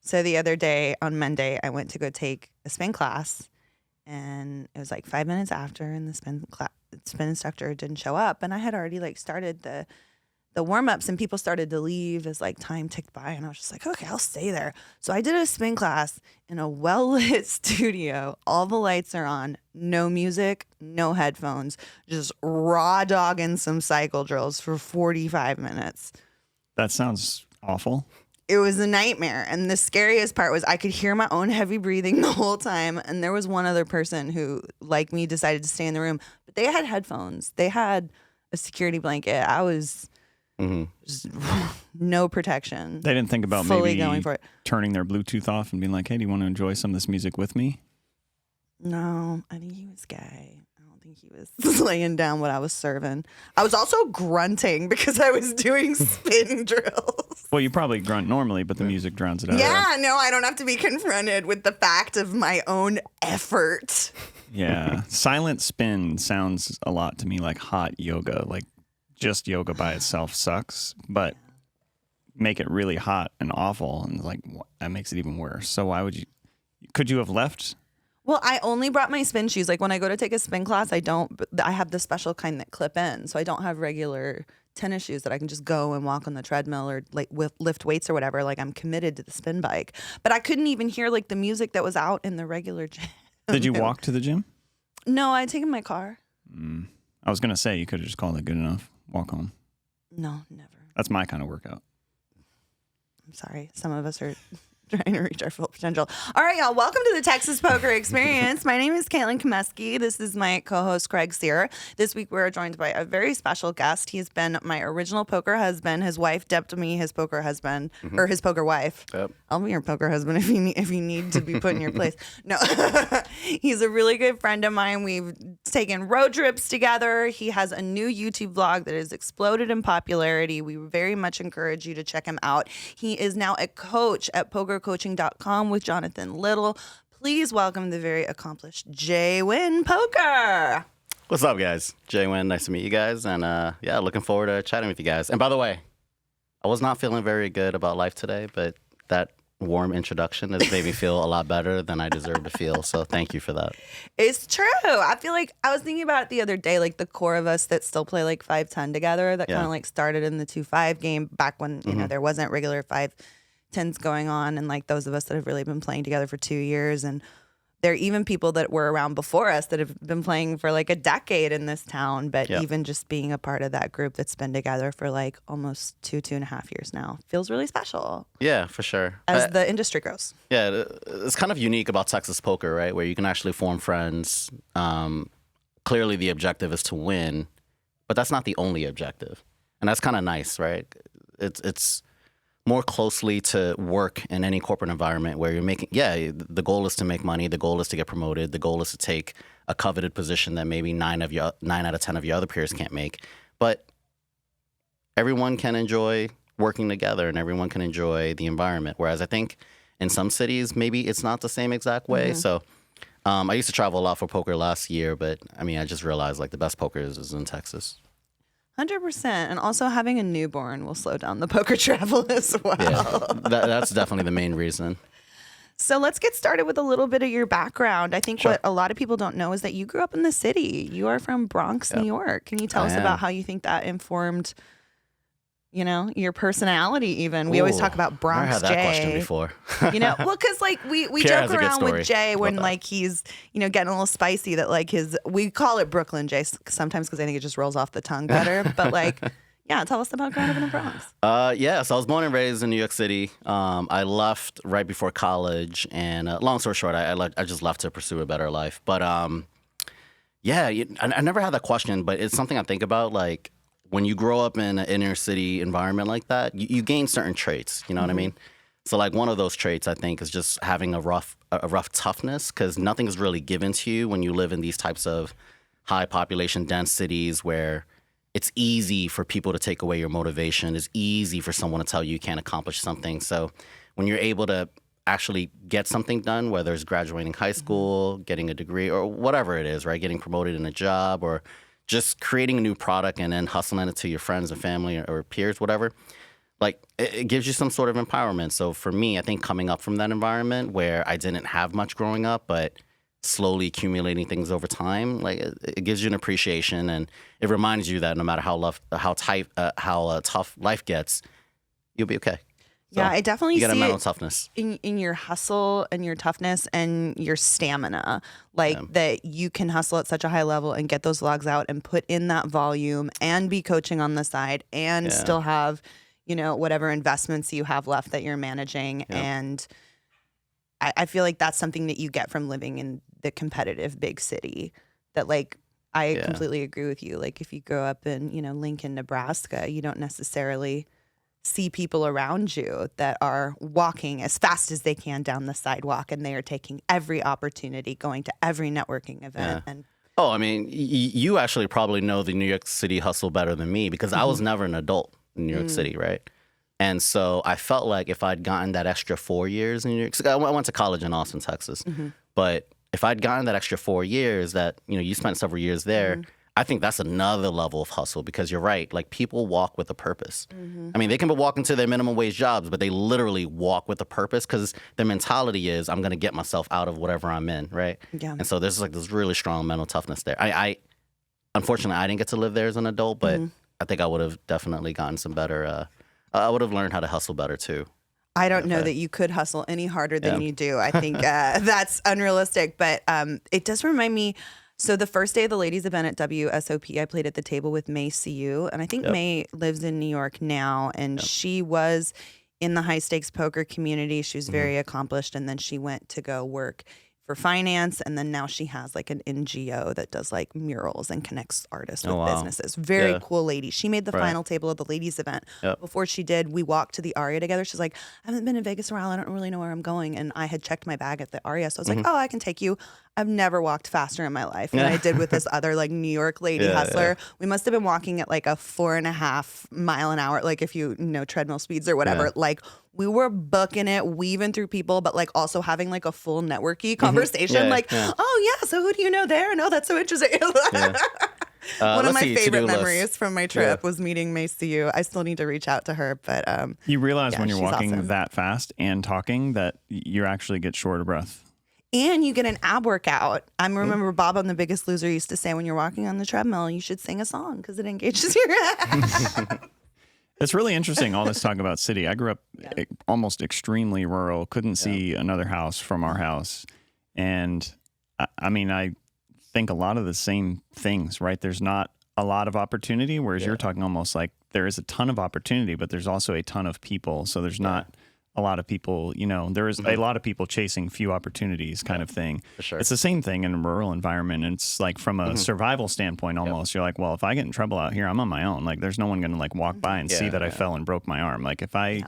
So the other day on Monday, I went to go take a spin class, and it was like 5 minutes after, and the spin instructor didn't show up, and I had already like started the warm-ups, and people started to leave as like time ticked by, and I was just like, okay, I'll stay there. So I did a spin class in a well-lit studio. All the lights are on, no music, no headphones, just raw dogging some cycle drills for 45 minutes. That sounds awful. It was a nightmare. And the scariest part was I could hear my own heavy breathing the whole time. And there was one other person who, like me, decided to stay in the room, but they had headphones. They had a security blanket. I was... just no protection. They didn't think about fully maybe going for it. Turning their Bluetooth off and being like, hey, do you want to enjoy some of this music with me? No, I think he was gay. I don't think he was laying down what I was serving. I was also grunting because I was doing spin drills. Well, you probably grunt normally, but the music drowns it out. Yeah, no, I don't have to be confronted with the fact of my own effort. Yeah. Silent spin sounds a lot to me like hot yoga. Like, just yoga by itself sucks, but make it really hot and awful, and like that makes it even worse. So why would you? Could you have left? Well, I only brought my spin shoes. Like when I go to take a spin class, I have the special kind that clip in, so I don't have regular tennis shoes that I can just go and walk on the treadmill or like lift weights or whatever. Like I'm committed to the spin bike, but I couldn't even hear like the music that was out in the regular gym. Did you walk to the gym? No, I take in my car. I was gonna say you could have just called it good enough. Walk home. No, never. That's my kind of workout. I'm sorry. Some of us are trying to reach our full potential. All right, y'all. Welcome to the Texas Poker Experience. My name is Caitlin Komeski. This is my co-host, Craig Sear. This week, we're joined by a very special guest. He's been my original poker husband. His wife dubbed me his poker husband, or his poker wife. Yep. I'll be your poker husband if you need to be put in your place. No, he's a really good friend of mine. We've taken road trips together. He has a new YouTube vlog that has exploded in popularity. We very much encourage you to check him out. He is now a coach at pokercoaching.com with Jonathan Little. Please welcome the very accomplished Jwin Poker. What's up, guys? Jwin, nice to meet you guys. And yeah, looking forward to chatting with you guys. And by the way, I was not feeling very good about life today, but that warm introduction has made me feel a lot better than I deserve to feel. So thank you for that. It's true. I feel like I was thinking about it the other day, like the core of us that still play like 5-10 together that kind of like started in the 2-5 game back when, you know, there wasn't regular 5-10s going on. And like those of us that have really been playing together for 2 years. And there are even people that were around before us that have been playing for like a decade in this town. But even just being a part of that group that's been together for like almost 2.5 years now feels really special. Yeah, for sure. As the industry grows. Yeah, it's kind of unique about Texas poker, right? Where you can actually form friends. Clearly the objective is to win, but that's not the only objective. And that's kind of nice, right? It's more closely to work in any corporate environment where you're making, the goal is to make money, the goal is to get promoted, the goal is to take a coveted position that maybe 9 out of 10 of your other peers can't make. But everyone can enjoy working together and everyone can enjoy the environment. Whereas I think in some cities, maybe it's not the same exact way. So I used to travel a lot for poker last year, but I mean, I just realized like the best poker is in Texas. 100%. And also having a newborn will slow down the poker travel as well. Yeah, that's definitely the main reason. So let's get started with a little bit of your background. I think what a lot of people don't know is that you grew up in the city. You are from Bronx, New York. Can you tell us about how you think that informed, you know, your personality even? We always talk about Bronx Jay. I had that question before. You know, well, because like we joke around with Jay when like he's, you know, getting a little spicy that like we call it Brooklyn Jay sometimes because I think it just rolls off the tongue better. But like, yeah, tell us about growing up in the Bronx. So I was born and raised in New York City. I left right before college, and long story short, I just left to pursue a better life. But I never had that question, but it's something I think about, like, when you grow up in an inner city environment like that, you gain certain traits, you know what I mean? So like one of those traits, I think, is just having a rough toughness, because nothing is really given to you when you live in these types of high population dense cities where it's easy for people to take away your motivation. It's easy for someone to tell you can't accomplish something. So when you're able to actually get something done, whether it's graduating high school, getting a degree, or whatever it is, right? Getting promoted in a job, or just creating a new product and then hustling it to your friends and family or peers, whatever. like it gives you some sort of empowerment. So for me, I think coming up from that environment where I didn't have much growing up, but slowly accumulating things over time, like it gives you an appreciation, and it reminds you that no matter how tough life gets, you'll be okay. So yeah, I definitely you get a see mental it toughness in your hustle and your toughness and your stamina. Like that you can hustle at such a high level and get those logs out and put in that volume and be coaching on the side and still have, you know, whatever investments you have left that you're managing. And I feel like that's something that you get from living in the competitive big city. That like I completely agree with you. Like if you grow up in, you know, Lincoln, Nebraska, you don't necessarily see people around you that are walking as fast as they can down the sidewalk, and they are taking every opportunity, going to every networking event. And oh, I mean, you actually probably know the New York City hustle better than me, because I was never an adult in New York City, right? And so I felt like if I'd gotten that extra 4 years in New York City, I went to college in Austin, Texas, but if I'd gotten that extra 4 years that, you know, you spent several years there, I think that's another level of hustle, because you're right. Like people walk with a purpose. I mean, they can be walking to their minimum wage jobs, but they literally walk with a purpose, because their mentality is, I'm going to get myself out of whatever I'm in, right? Yeah. And so there's like this really strong mental toughness there. I unfortunately, I didn't get to live there as an adult, but I think I would have definitely gotten some better. I would have learned how to hustle better too. I don't know that you could hustle any harder than you do. I think that's unrealistic, but it does remind me. So the first day of the ladies event at WSOP, I played at the table with May CU, and I think May lives in New York now, and she was in the high stakes poker community. She was very accomplished, and then she went to go work for finance, and then now she has like an NGO that does like murals and connects artists with businesses. Very cool lady. She made the final table of the ladies event. Before she did, we walked to the Aria together. She's like, I haven't been in Vegas in a while. I don't really know where I'm going. And I had checked my bag at the Aria, so I was like, oh, I can take you. I've never walked faster in my life than I did with this other like New York lady hustler. We must have been walking at like a 4.5 mile an hour, like if you know treadmill speeds or whatever. Like we were booking it, weaving through people, but like also having like a full networky conversation. Oh yeah, so who do you know there? No, that's so interesting. One of my favorite memories from my trip was meeting May CU. I still need to reach out to her, but you realize when you're walking awesome. that fast and talking that you actually get short of breath. And you get an ab workout. I remember Bob on The Biggest Loser used to say when you're walking on the treadmill, you should sing a song because it engages your head. It's really interesting, all this talk about city. I grew up almost extremely rural, couldn't see another house from our house. And I mean, I think a lot of the same things, right? There's not a lot of opportunity, whereas you're talking almost like there is a ton of opportunity, but there's also a ton of people. So there's not a lot of people, you know, there is a lot of people chasing few opportunities kind of thing. For sure. It's the same thing in a rural environment. And it's like from a survival standpoint almost, you're like, well, if I get in trouble out here, I'm on my own. Like there's no one going to like walk by and see that I fell and broke my arm. Like if I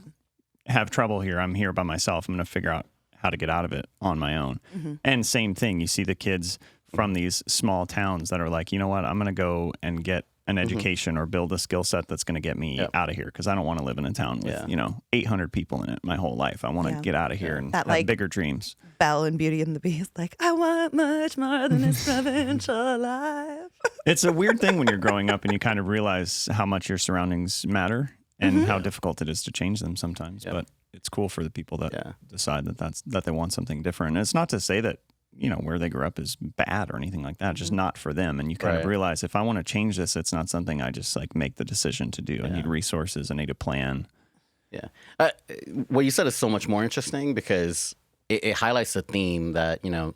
have trouble here, I'm here by myself. I'm going to figure out how to get out of it on my own. And same thing, you see the kids from these small towns that are like, you know what, I'm going to go and get an education or build a skill set that's going to get me out of here, because I don't want to live in a town with, you know, 800 people in it my whole life. I want to get out of here and have like, bigger dreams. Belle and Beauty and the Beast, like, I want much more than this provincial life. It's a weird thing when you're growing up and you kind of realize how much your surroundings matter and how difficult it is to change them sometimes. But it's cool for the people that decide that they want something different. And it's not to say that, you know, where they grew up is bad or anything like that, just not for them. And you kind of realize, if I want to change this, it's not something I just like make the decision to do. I need resources. I need a plan. Yeah. What you said is so much more interesting, because it highlights the theme that, you know,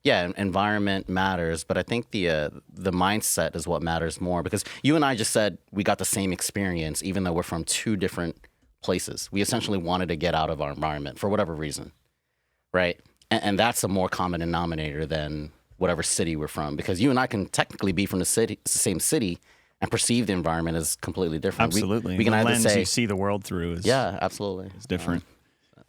environment matters, but I think the mindset is what matters more, because you and I just said we got the same experience, even though we're from two different places. We essentially wanted to get out of our environment for whatever reason, right? And that's a more common denominator than whatever city we're from, because you and I can technically be from the same city and perceive the environment as completely different. Absolutely. We can the either lens say, you see the world through is absolutely. Is different.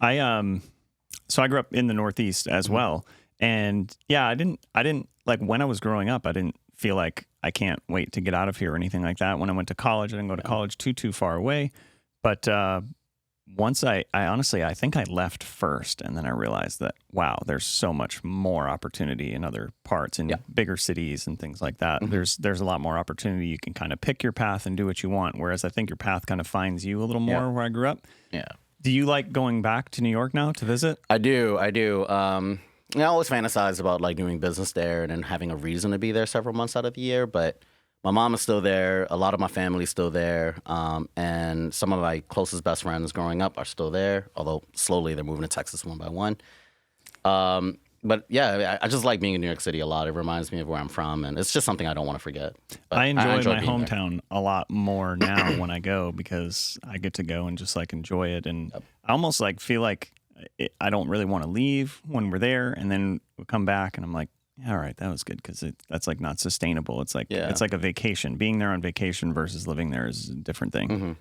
So I grew up in the Northeast as well, and I didn't like when I was growing up, I didn't feel like I can't wait to get out of here or anything like that. When I went to college, I didn't go to college too far away, but once I honestly, I think I left first, and then I realized that, wow, there's so much more opportunity in other parts, in bigger cities and things like that. There's a lot more opportunity. You can kind of pick your path and do what you want, whereas I think your path kind of finds you a little more where I grew up. Yeah. Do you like going back to New York now to visit? I do. I always fantasize about like doing business there and then having a reason to be there several months out of the year. But my mom is still there. A lot of my family's still there. And some of my closest best friends growing up are still there, although slowly they're moving to Texas one by one. But yeah, I just like being in New York City a lot. It reminds me of where I'm from, and it's just something I don't want to forget. But I enjoy my being there. hometown a lot more now when I go, because I get to go and just like enjoy it. And I almost like feel like I don't really want to leave when we're there, and then we come back and I'm like, all right, that was good, because that's like not sustainable. It's like it's like a vacation. Being there on vacation versus living there is a different thing.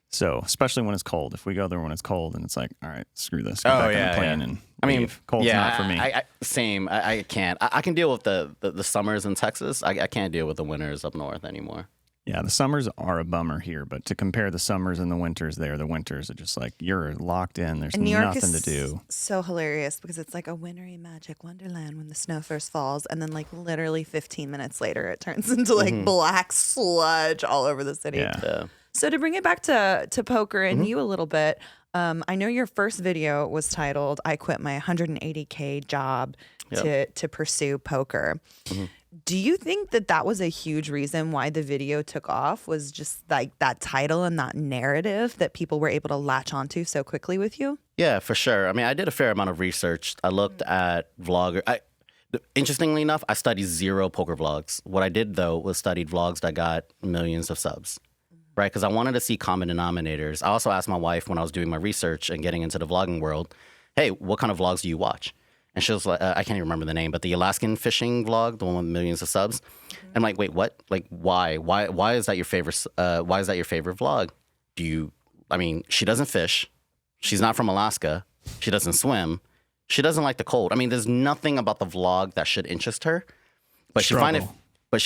So especially when it's cold. If we go there when it's cold, and it's like, all right, screw this. Get back on the plane and leave. Cold's not for me. Same. I can't. I can deal with the summers in Texas. I can't deal with the winters up north anymore. Yeah, the summers are a bummer here, but to compare the summers and the winters there, the winters are just like, you're locked in. There's And New York nothing is to do. so hilarious because it's like a wintry magic wonderland when the snow first falls, and then like literally 15 minutes later, it turns into like black sludge all over the city. Yeah. So to bring it back to poker and you a little bit, I know your first video was titled "I Quit My 180K Job to Pursue Poker." Do you think that was a huge reason why the video took off, was just like that title and that narrative that people were able to latch onto so quickly with you? Yeah, for sure. I mean, I did a fair amount of research. I looked at interestingly enough, I studied 0 poker vlogs. What I did, though, was studied vlogs that got millions of subs, right? Because I wanted to see common denominators. I also asked my wife when I was doing my research and getting into the vlogging world, hey, what kind of vlogs do you watch? And she was like, I can't even remember the name, but the Alaskan fishing vlog, the one with millions of subs. I'm like, wait, what? Like, why? Why is that your favorite? Why is that your favorite vlog? I mean, she doesn't fish. She's not from Alaska. She doesn't swim. She doesn't like the cold. I mean, there's nothing about the vlog that should interest her. But she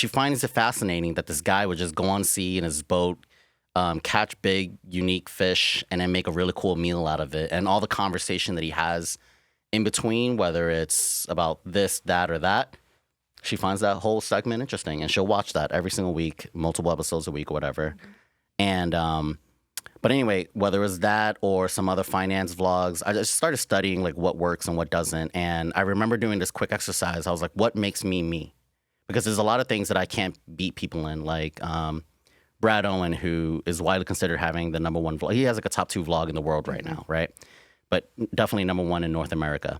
finds it fascinating that this guy would just go on sea in his boat, catch big, unique fish, and then make a really cool meal out of it. And all the conversation that he has in between, whether it's about this, that, or that, she finds that whole segment interesting, and she'll watch that every single week, multiple episodes a week or whatever. And but anyway, whether it was that or some other finance vlogs, I just started studying like what works and what doesn't. And I remember doing this quick exercise. I was like, what makes me me? Because there's a lot of things that I can't beat people in, like Brad Owen, who is widely considered having the #1 vlog. He has like a top 2 vlog in the world right now, right? But definitely #1 in North America.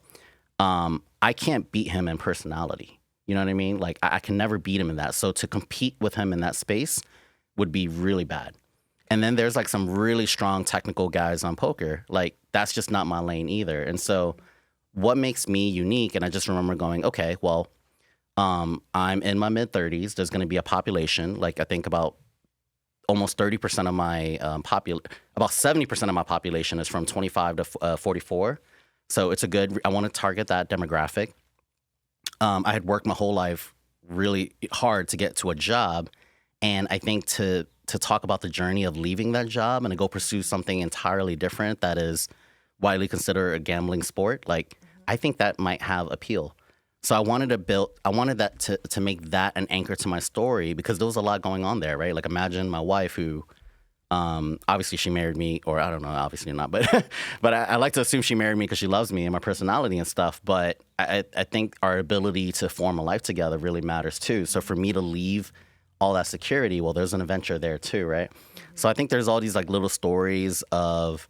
I can't beat him in personality. You know what I mean? Like, I can never beat him in that. So to compete with him in that space would be really bad. And then there's like some really strong technical guys on poker. Like, that's just not my lane either. And so what makes me unique? And I just remember going, okay, well, I'm in my mid-30s. There's going to be a population, like I think about almost 30% of my about 70% of my population is from 25 to 44. So it's I want to target that demographic. I had worked my whole life really hard to get to a job. And I think to talk about the journey of leaving that job and to go pursue something entirely different that is widely considered a gambling sport, like, I think that might have appeal. So I wanted that to make that an anchor to my story, because there was a lot going on there, right? Like, imagine my wife who, obviously she married me, or I don't know, obviously not, but but I like to assume she married me because she loves me and my personality and stuff. But I think our ability to form a life together really matters too. So for me to leave all that security, well, there's an adventure there too, right? So I think there's all these like little stories of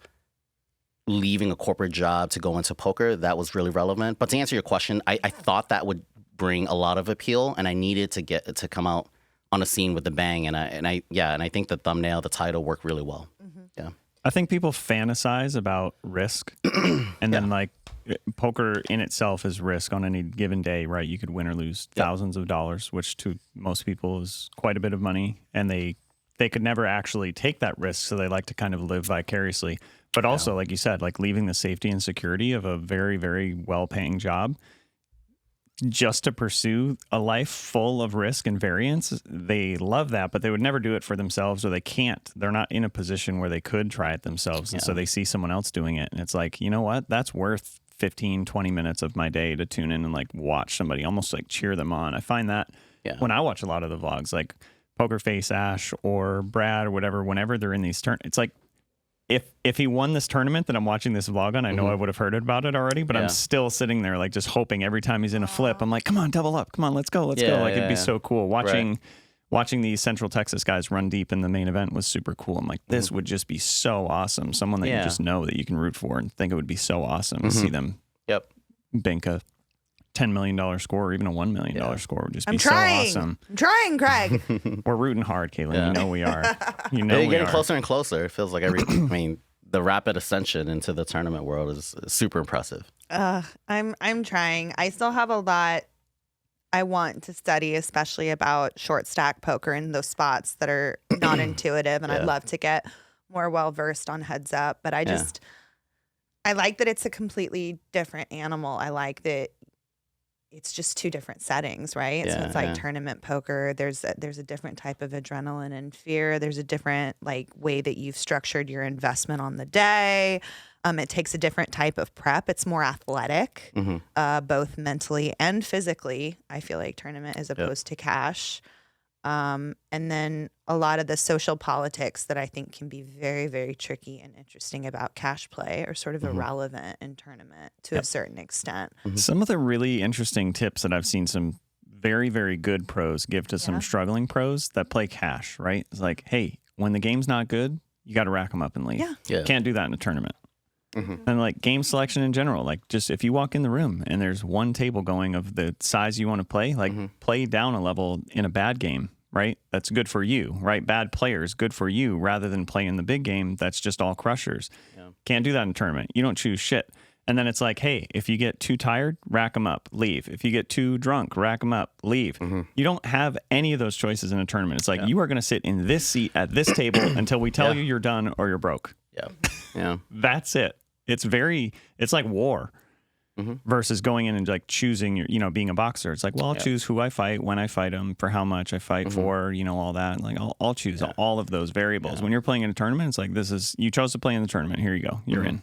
leaving a corporate job to go into poker that was really relevant. But to answer your question, I thought that would bring a lot of appeal, and I needed to come out on a scene with the bang. And I think the thumbnail, the title worked really well. Yeah. I think people fantasize about risk, and then like poker in itself is risk on any given day, right? You could win or lose thousands of dollars, which to most people is quite a bit of money, and they could never actually take that risk, so they like to kind of live vicariously. But also, like you said, like leaving the safety and security of a very, very well-paying job, just to pursue a life full of risk and variance. They love that, but they would never do it for themselves, or they can't. They're not in a position where they could try it themselves. And so they see someone else doing it. And it's like, you know what? That's worth 15, 20 minutes of my day to tune in and like watch somebody, almost like cheer them on. I find that when I watch a lot of the vlogs, like Poker Face Ash or Brad or whatever, whenever they're in these it's like, if he won this tournament that I'm watching this vlog on, I know I would have heard about it already, but I'm still sitting there like just hoping every time he's in a flip, I'm like, come on, double up. Come on, let's go. Like it'd be so cool. Watching these Central Texas guys run deep in the main event was super cool. I'm like, this would just be so awesome. Someone that you just know that you can root for and think it would be so awesome to see them bank a $10 million score or even a $1 million score would just be so awesome. I'm trying, Craig. We're rooting hard, Caitlin. You know we are. You know you're getting closer and closer. It feels like the rapid ascension into the tournament world is super impressive. I'm trying. I still have a lot I want to study, especially about short stack poker and those spots that are not intuitive. And I'd love to get more well versed on heads up. But I like that it's a completely different animal. I like that it's just two different settings, right? So it's like tournament poker. There's a different type of adrenaline and fear. There's a different like way that you've structured your investment on the day. It takes a different type of prep. It's more athletic, both mentally and physically. I feel like tournament as opposed to cash. And then a lot of the social politics that I think can be very, very tricky and interesting about cash play are sort of irrelevant in tournament to a certain extent. Some of the really interesting tips that I've seen some very, very good pros give to some struggling pros that play cash, right? It's like, hey, when the game's not good, you got to rack them up and leave. Can't do that in a tournament. And like game selection in general, like just if you walk in the room and there's one table going of the size you want to play, like play down a level in a bad game, right? That's good for you, right? Bad players, good for you, rather than playing the big game that's just all crushers. Can't do that in a tournament. You don't choose shit. And then it's like, hey, if you get too tired, rack them up, leave. If you get too drunk, rack them up, leave. You don't have any of those choices in a tournament. It's like you are going to sit in this seat at this table until we tell you you're done or you're broke. That's it. It's like war versus going in and like choosing your, being a boxer. It's like, well, I'll choose who I fight, when I fight them, for how much I fight for, all that. Like I'll choose all of those variables. When you're playing in a tournament, it's like, you chose to play in the tournament. Here you go. You're in.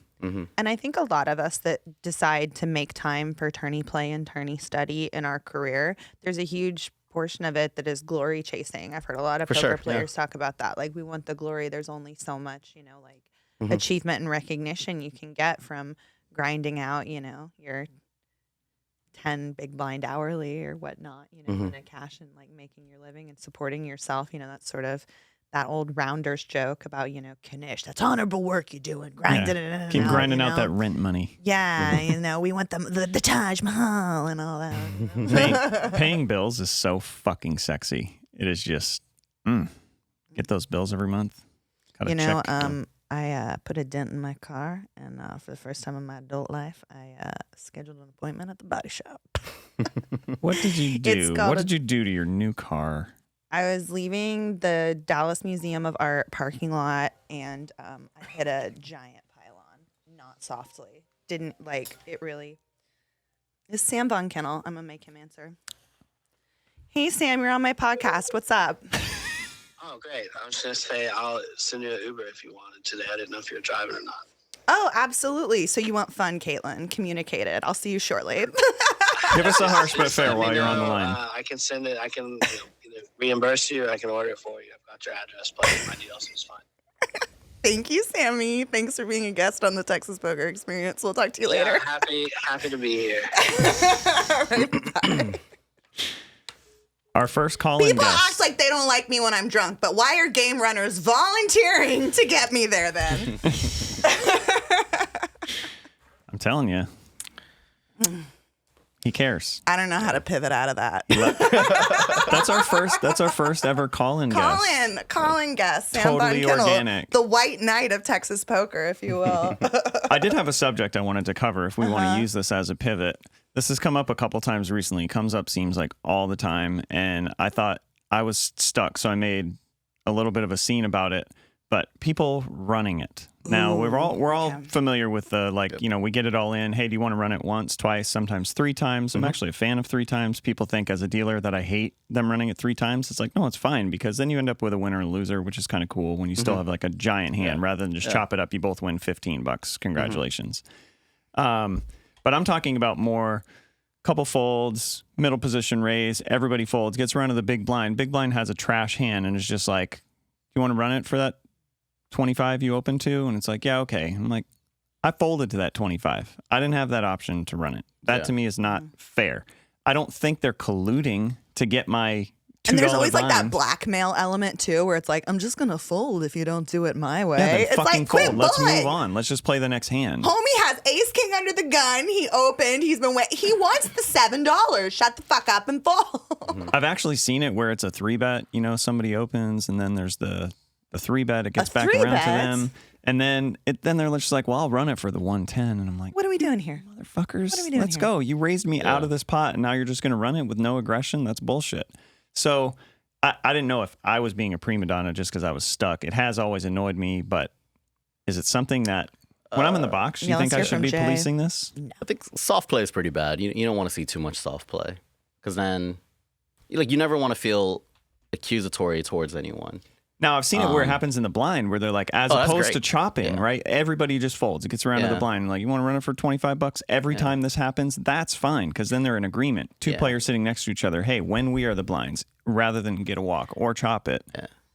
And I think a lot of us that decide to make time for tourney play and tourney study in our career, there's a huge portion of it that is glory chasing. I've heard a lot of poker players talk about that. Like, we want the glory. There's only so much, achievement and recognition you can get from grinding out, your 10 big blind hourly or whatnot, in a cash and like making your living and supporting yourself. That's sort of that old rounders joke about, Kanish, that's honorable work you're doing, grinding it in. Keep grinding out that rent money. Yeah, we want the Taj Mahal and all that. Paying bills is so fucking sexy. It is just, get those bills every month. I put a dent in my car, and for the first time in my adult life, I scheduled an appointment at the body shop. What did you do? What did you do to your new car? I was leaving the Dallas Museum of Art parking lot, and I hit a giant pylon, not softly. Didn't like it really. It's Sam Von Kennel. I'm going to make him answer. Hey, Sam, you're on my podcast. What's up? Oh, great. I was just going to say I'll send you an Uber if you wanted today. I didn't know if you were driving or not. Oh, absolutely. So you want fun, Caitlin. Communicate it. I'll see you shortly. Give us a harsh but fair while you're on the line. I can send it. I can either reimburse you or I can order it for you. I've got your address, but my deal seems fine. Thank you, Sammy. Thanks for being a guest on the Texas Poker Experience. We'll talk to you later. Happy to be here. All right, bye. Our first call-in People guest. act like they don't like me when I'm drunk, but why are game runners volunteering to get me there then? I'm telling you. He cares. I don't know how to pivot out of that. That's our first ever call-in guest. Call-in guest. Sam Totally Von Kennel, organic. the white knight of Texas poker, if you will. I did have a subject I wanted to cover if we want to use this as a pivot. This has come up a couple times recently. It comes up, seems like, all the time. And I thought I was stuck, so I made a little bit of a scene about it. But people running it, Now we're all okay. familiar with the we get it all in. Hey, do you want to run it once, twice, sometimes 3 times? I'm actually a fan of 3 times. People think as a dealer that I hate them running it 3 times. It's like, no, it's fine because then you end up with a winner and a loser, which is kind of cool when you still have like a giant hand rather than just chop it up. You both win $15. Congratulations. But I'm talking about more couple folds, middle position raise, everybody folds, gets around to the big blind. Big blind has a trash hand and it's just like, you want to run it for that 25 you open to? And it's like, yeah, okay. I'm like, I folded to that 25. I didn't have that option to run it. That to me is not fair. I don't think they're colluding to get my $2 And there's always like that blind. blackmail element too, where it's like, I'm just gonna fold if you don't do it my way. Yeah, then It's fucking like, fold. quit Let's bullying. move on. Let's just play the next hand. Homie has ace king under the gun. He opened. He's been waiting. He wants the $7. Shut the fuck up and fold. I've actually seen it where it's a 3-bet. Somebody opens and then there's the 3-bet. It gets back around to 3-bet? them. And then they're just like, well, I'll run it for the 110. And I'm like, What are we doing here? motherfuckers, What are we doing let's here? go. You raised me out of this pot and now you're just going to run it with no aggression? That's bullshit. So I didn't know if I was being a prima donna just because I was stuck. It has always annoyed me, but is it something that when I'm in the box, do you yeah, think let's I hear should from be Jay. policing this? I think soft play is pretty bad. You don't want to see too much soft play because then, you never want to feel accusatory towards anyone. Now, I've seen it where it happens in the blind where they're like, as that's opposed to great. chopping, right? Everybody just folds. It gets around to the blind. Like, you want to run it for $25 every time this happens? That's fine because then they're in agreement. 2 players sitting next to each other. Hey, when we are the blinds, rather than get a walk or chop it,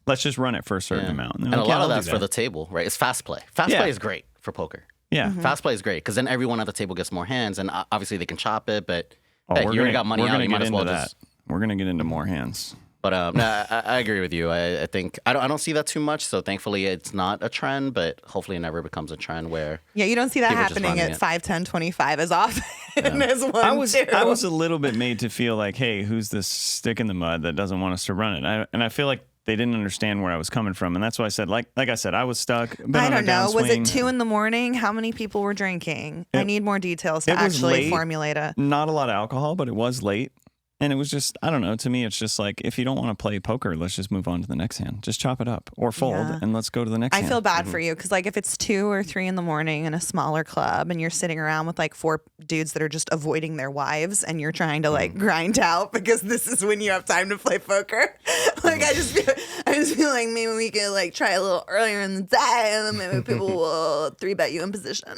let's just run it for a certain amount. And a lot of that's for the table, right? It's fast play. Fast play is great for poker. Yeah. Fast play is great because then everyone at the table gets more hands, and obviously they can chop it. But hey, we're you already gonna- got money we're out. gonna You get might as into well that. just. We're going to get into more hands. But no, I agree with you. I think I don't see that too much. So thankfully, it's not a trend. But hopefully, it never becomes a trend where. Yeah, you don't see that People just happening running at it. 5, 10, 25 as often as 1, I was 2. a little bit made to feel like, hey, who's this stick in the mud that doesn't want us to run it? And I feel like they didn't understand where I was coming from, and that's why I said, like I said, I was stuck. Been I on a don't know. Was it downswing. 2 in the morning? How many people were drinking? I need more details to it was actually late. formulate a. Not a lot of alcohol, but it was late. And it was just, I don't know, to me, it's just like, if you don't want to play poker, let's just move on to the next hand. Just chop it up or fold Yeah. and let's go to the next I hand. feel bad for you because, like, if it's 2 or 3 in the morning in a smaller club and you're sitting around with like 4 dudes that are just avoiding their wives and you're trying to like grind out because this is when you have time to play poker. Like, I just feel like maybe we could like try a little earlier in the day and then maybe people will 3-bet you in position.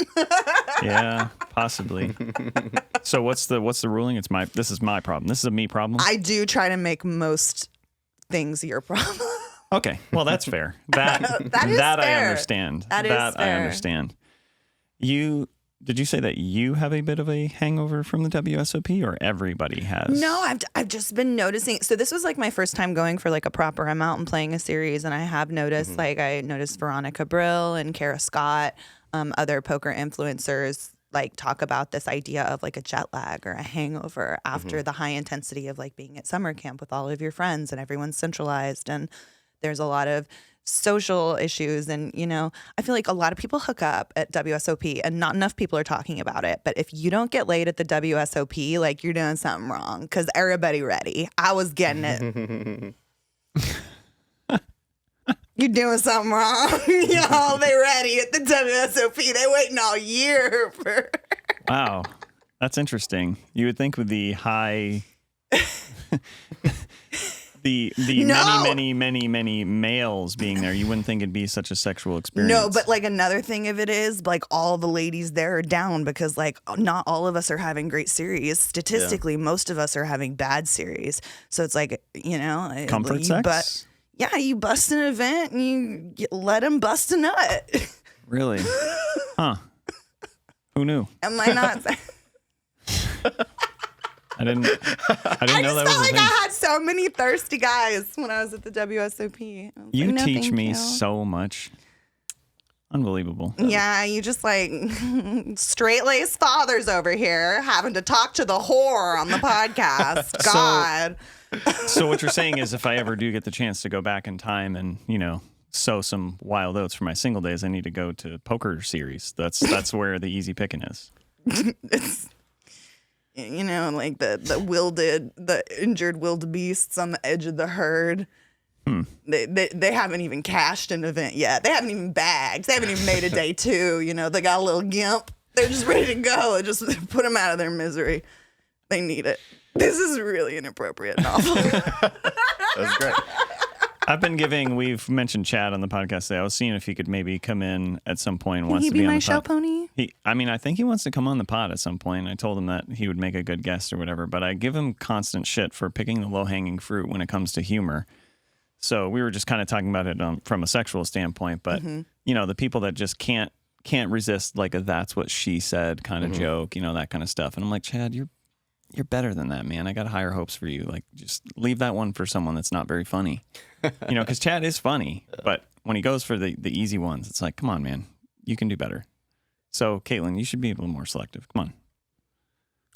Yeah, possibly. So what's the ruling? This is my problem. This is a me problem. I do try to make most things your problem. Okay, well that's fair. That That is I fair. understand. That is I fair. understand. Did you say that you have a bit of a hangover from the WSOP, or everybody has? No, I've just been noticing. So this was like my first time going for like a proper amount and playing a series, and I have noticed like I noticed Veronica Brill and Kara Scott, other poker influencers like talk about this idea of like a jet lag or a hangover after the high intensity of like being at summer camp with all of your friends and everyone's centralized and there's a lot of social issues. And, I feel like a lot of people hook up at WSOP and not enough people are talking about it. But if you don't get laid at the WSOP, like you're doing something wrong because everybody ready. I was getting it. You're doing something wrong. Y'all, they ready at the WSOP. They waiting all year for. Wow, that's interesting. You would think with the high, the No. many males being there, you wouldn't think it'd be such a sexual experience. No, but like another thing of it is like all the ladies there are down because like not all of us are having great series. Statistically, most of us are having bad series. So it's like, comfort you sex. Yeah, you bust an event and let them bust a nut. Really? Huh? Who knew? Am I not? I didn't know I that just was felt a like thing. I had so many thirsty guys when I was at the WSOP. I was You like, no, teach thank me you. so much. Unbelievable. Yeah, you just like straight-laced fathers over here having to talk to the whore on the podcast. God. So what you're saying is if I ever do get the chance to go back in time and, sow some wild oats for my single days, I need to go to poker series. That's where the easy picking is. It's, like the injured wildebeests on the edge of the herd. They haven't even cashed an event yet. They haven't even bagged. They haven't even made a day 2. You know, they got a little gimp. They're just ready to go. It just put them out of their misery. They need it. This is really inappropriate and awful. That's great. We've mentioned Chad on the podcast today. I was seeing if he could maybe come in at some point. Can he to be on my the show pod. pony? I think he wants to come on the pod at some point. I told him that he would make a good guest or whatever, but I give him constant shit for picking the low-hanging fruit when it comes to humor. So we were just kind of talking about it from a sexual standpoint, but you know, the people that just can't resist like a "that's what she said" kind of joke, you know, that kind of stuff. And I'm like, Chad, you're better than that, man. I got higher hopes for you. Like, just leave that one for someone that's not very funny. You know, because Chad is funny, but when he goes for the easy ones, it's like, come on, man, you can do better. So, Caitlin, you should be a little more selective. Come on.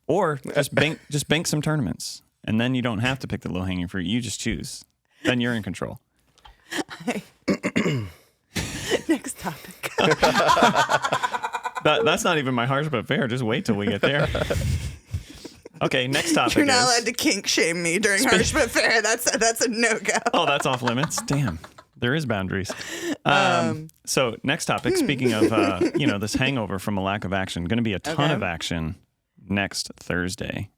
Or just bank some tournaments, and then you don't have to pick the low-hanging fruit. You just choose. Then you're in control. Next topic. That's not even my harsh but fair. Just wait till we get there. Okay, next topic. You're not allowed to kink shame me during harsh but fair. That's a no-go. Oh, that's off limits? Damn. There is boundaries. So next topic, speaking of, this hangover from a lack of action, going to be a ton of action next Thursday.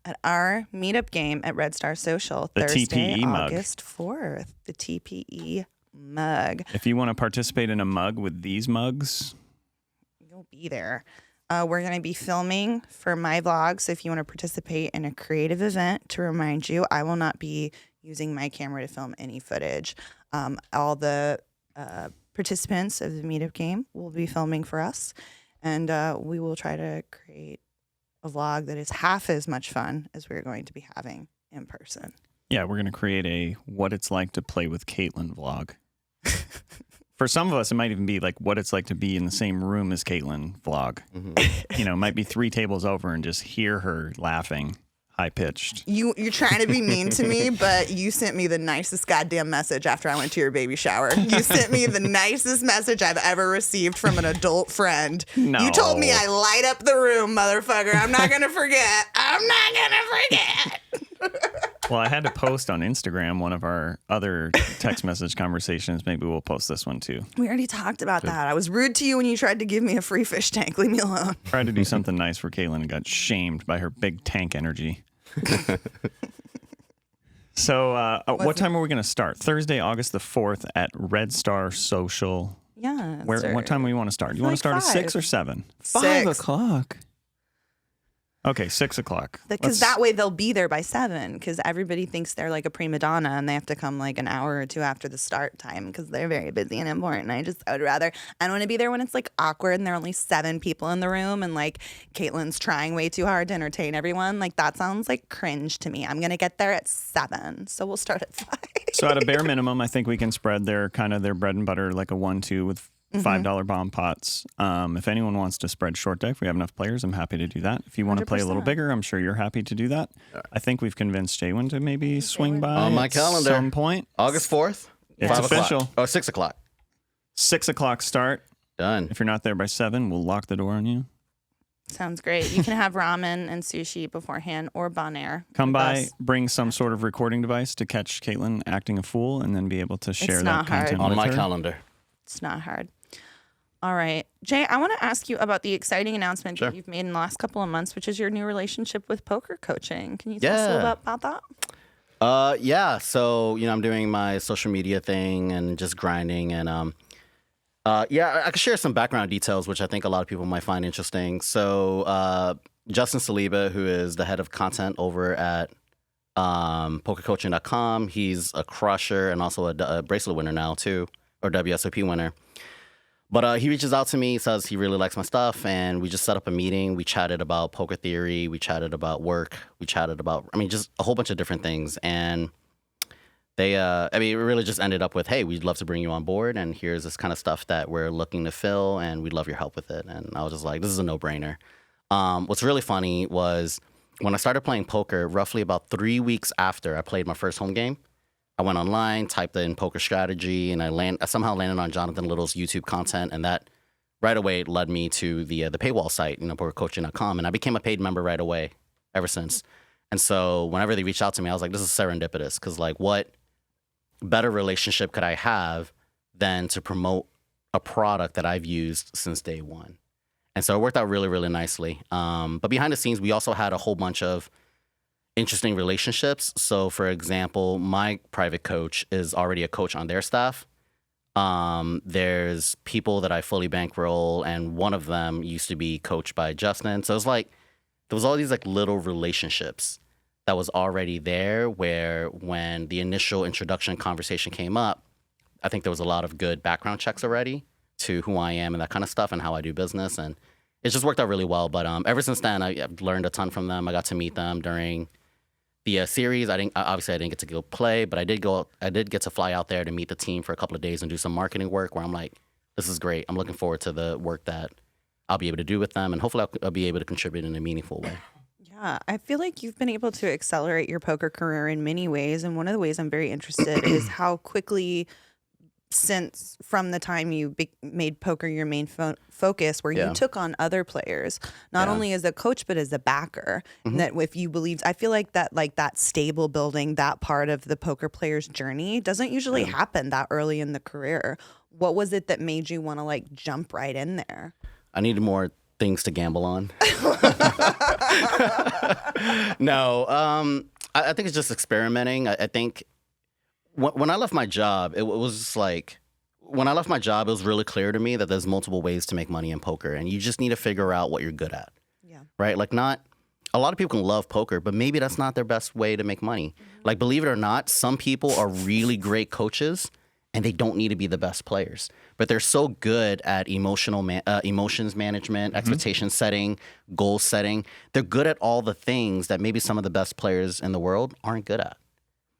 At our meetup game at Red Star Social, The Thursday, TPE mug. August 4th. The TPE mug. If you want to participate in a mug with these mugs, You'll be there. We're going to be filming for my vlog, so if you want to participate in a creative event, to remind you, I will not be using my camera to film any footage. All the participants of the meetup game will be filming for us, and we will try to create a vlog that is half as much fun as we're going to be having in person. yeah, we're going to create a what it's like to play with Caitlin vlog. For some of us, it might even be like what it's like to be in the same room as Caitlin vlog. You know, it might be 3 tables over and just hear her laughing, high pitched. You're trying to be mean to me, but you sent me the nicest goddamn message after I went to your baby shower. You sent me the nicest message I've ever received from an adult friend. No. You told me I light up the room, motherfucker. I'm not going to forget. I'm not going to forget. Well, I had to post on Instagram one of our other text message conversations. Maybe we'll post this one too. We already talked about that. I was rude to you when you tried to give me a free fish tank. Leave me alone. Tried to do something nice for Caitlin and got shamed by her big tank energy. So what time are we going to start? Thursday, August the 4th at Red Star Social. Yeah. What time do you want to start? Do you want to start at 6 or 7? 5 o'clock. Okay, 6 o'clock. Because that way they'll be there by 7. Because everybody thinks they're like a prima donna and they have to come like an hour or 2 after the start time because they're very busy and important. I don't want to be there when it's like awkward and there are only 7 people in the room and like Caitlin's trying way too hard to entertain everyone. Like that sounds like cringe to me. I'm going to get there at 7. So we'll start at 5. So at a bare minimum, I think we can spread their bread and butter like a 1-2 with $5 bomb pots. If anyone wants to spread short deck, if we have enough players, I'm happy to do that. If you want to play a little bigger, I'm sure you're happy to do that. I think we've convinced Jwin to maybe swing by on my at calendar some point. August 4th. It's 5 official. o'clock. Oh, 6 o'clock. 6 o'clock start. Done. If you're not there by 7, we'll lock the door on you. Sounds great. You can have ramen and sushi beforehand or bon air. Come by, bring some sort of recording device to catch Caitlin acting a fool, and then be able to share that not hard. content On with my her. calendar. It's not hard. All right. Jay, I want to ask you about the exciting announcement that you've made in the last couple of months, which is your new relationship with poker coaching. Can you tell us a little bit about that? Yeah. So, I'm doing my social media thing and just grinding. And I can share some background details, which I think a lot of people might find interesting. So Justin Saliba, who is the head of content over at pokercoaching.com, he's a crusher and also a bracelet winner now too, or WSOP winner. But he reaches out to me, says he really likes my stuff, and we just set up a meeting. We chatted about poker theory. We chatted about work. We chatted about, just a whole bunch of different things. And they, it really just ended up with, hey, we'd love to bring you on board, and here's this kind of stuff that we're looking to fill, and we'd love your help with it. And I was just like, this is a no-brainer. What's really funny was when I started playing poker, roughly about 3 weeks after I played my first home game, I went online, typed in poker strategy, and I somehow landed on Jonathan Little's YouTube content, and that right away led me to the paywall site, pokercoaching.com, and I became a paid member right away ever since. And so whenever they reached out to me, I was like, this is serendipitous, because like what better relationship could I have than to promote a product that I've used since day one? And so it worked out really, really nicely. But behind the scenes, we also had a whole bunch of interesting relationships. So, for example, my private coach is already a coach on their staff. There's people that I fully bankroll, and one of them used to be coached by Justin. So it was like there was all these like little relationships that was already there, where when the initial introduction conversation came up, I think there was a lot of good background checks already to who I am and that kind of stuff and how I do business. And it just worked out really well. But ever since then, I've learned a ton from them. I got to meet them during the series. I didn't get to go play, but I did get to fly out there to meet the team for a couple of days and do some marketing work where I'm like, this is great. I'm looking forward to the work that I'll be able to do with them. And hopefully I'll be able to contribute in a meaningful way. Yeah, I feel like you've been able to accelerate your poker career in many ways. And one of the ways I'm very interested is how quickly, since from the time you made poker your main focus, where you took on other players, not only as a coach, but as a backer, that if you believed, I feel like that stable building, that part of the poker player's journey doesn't usually happen that early in the career. What was it that made you want to like jump right in there? I needed more things to gamble on. No, I think it's just experimenting. I think when I left my job, it was just like, when I left my job, it was really clear to me that there's multiple ways to make money in poker, and you just need to figure out what you're good at. Yeah. Right? Like, not a lot of people can love poker, but maybe that's not their best way to make money. Like, believe it or not, some people are really great coaches, and they don't need to be the best players, but they're so good at emotions management, expectation setting, goal setting. They're good at all the things that maybe some of the best players in the world aren't good at.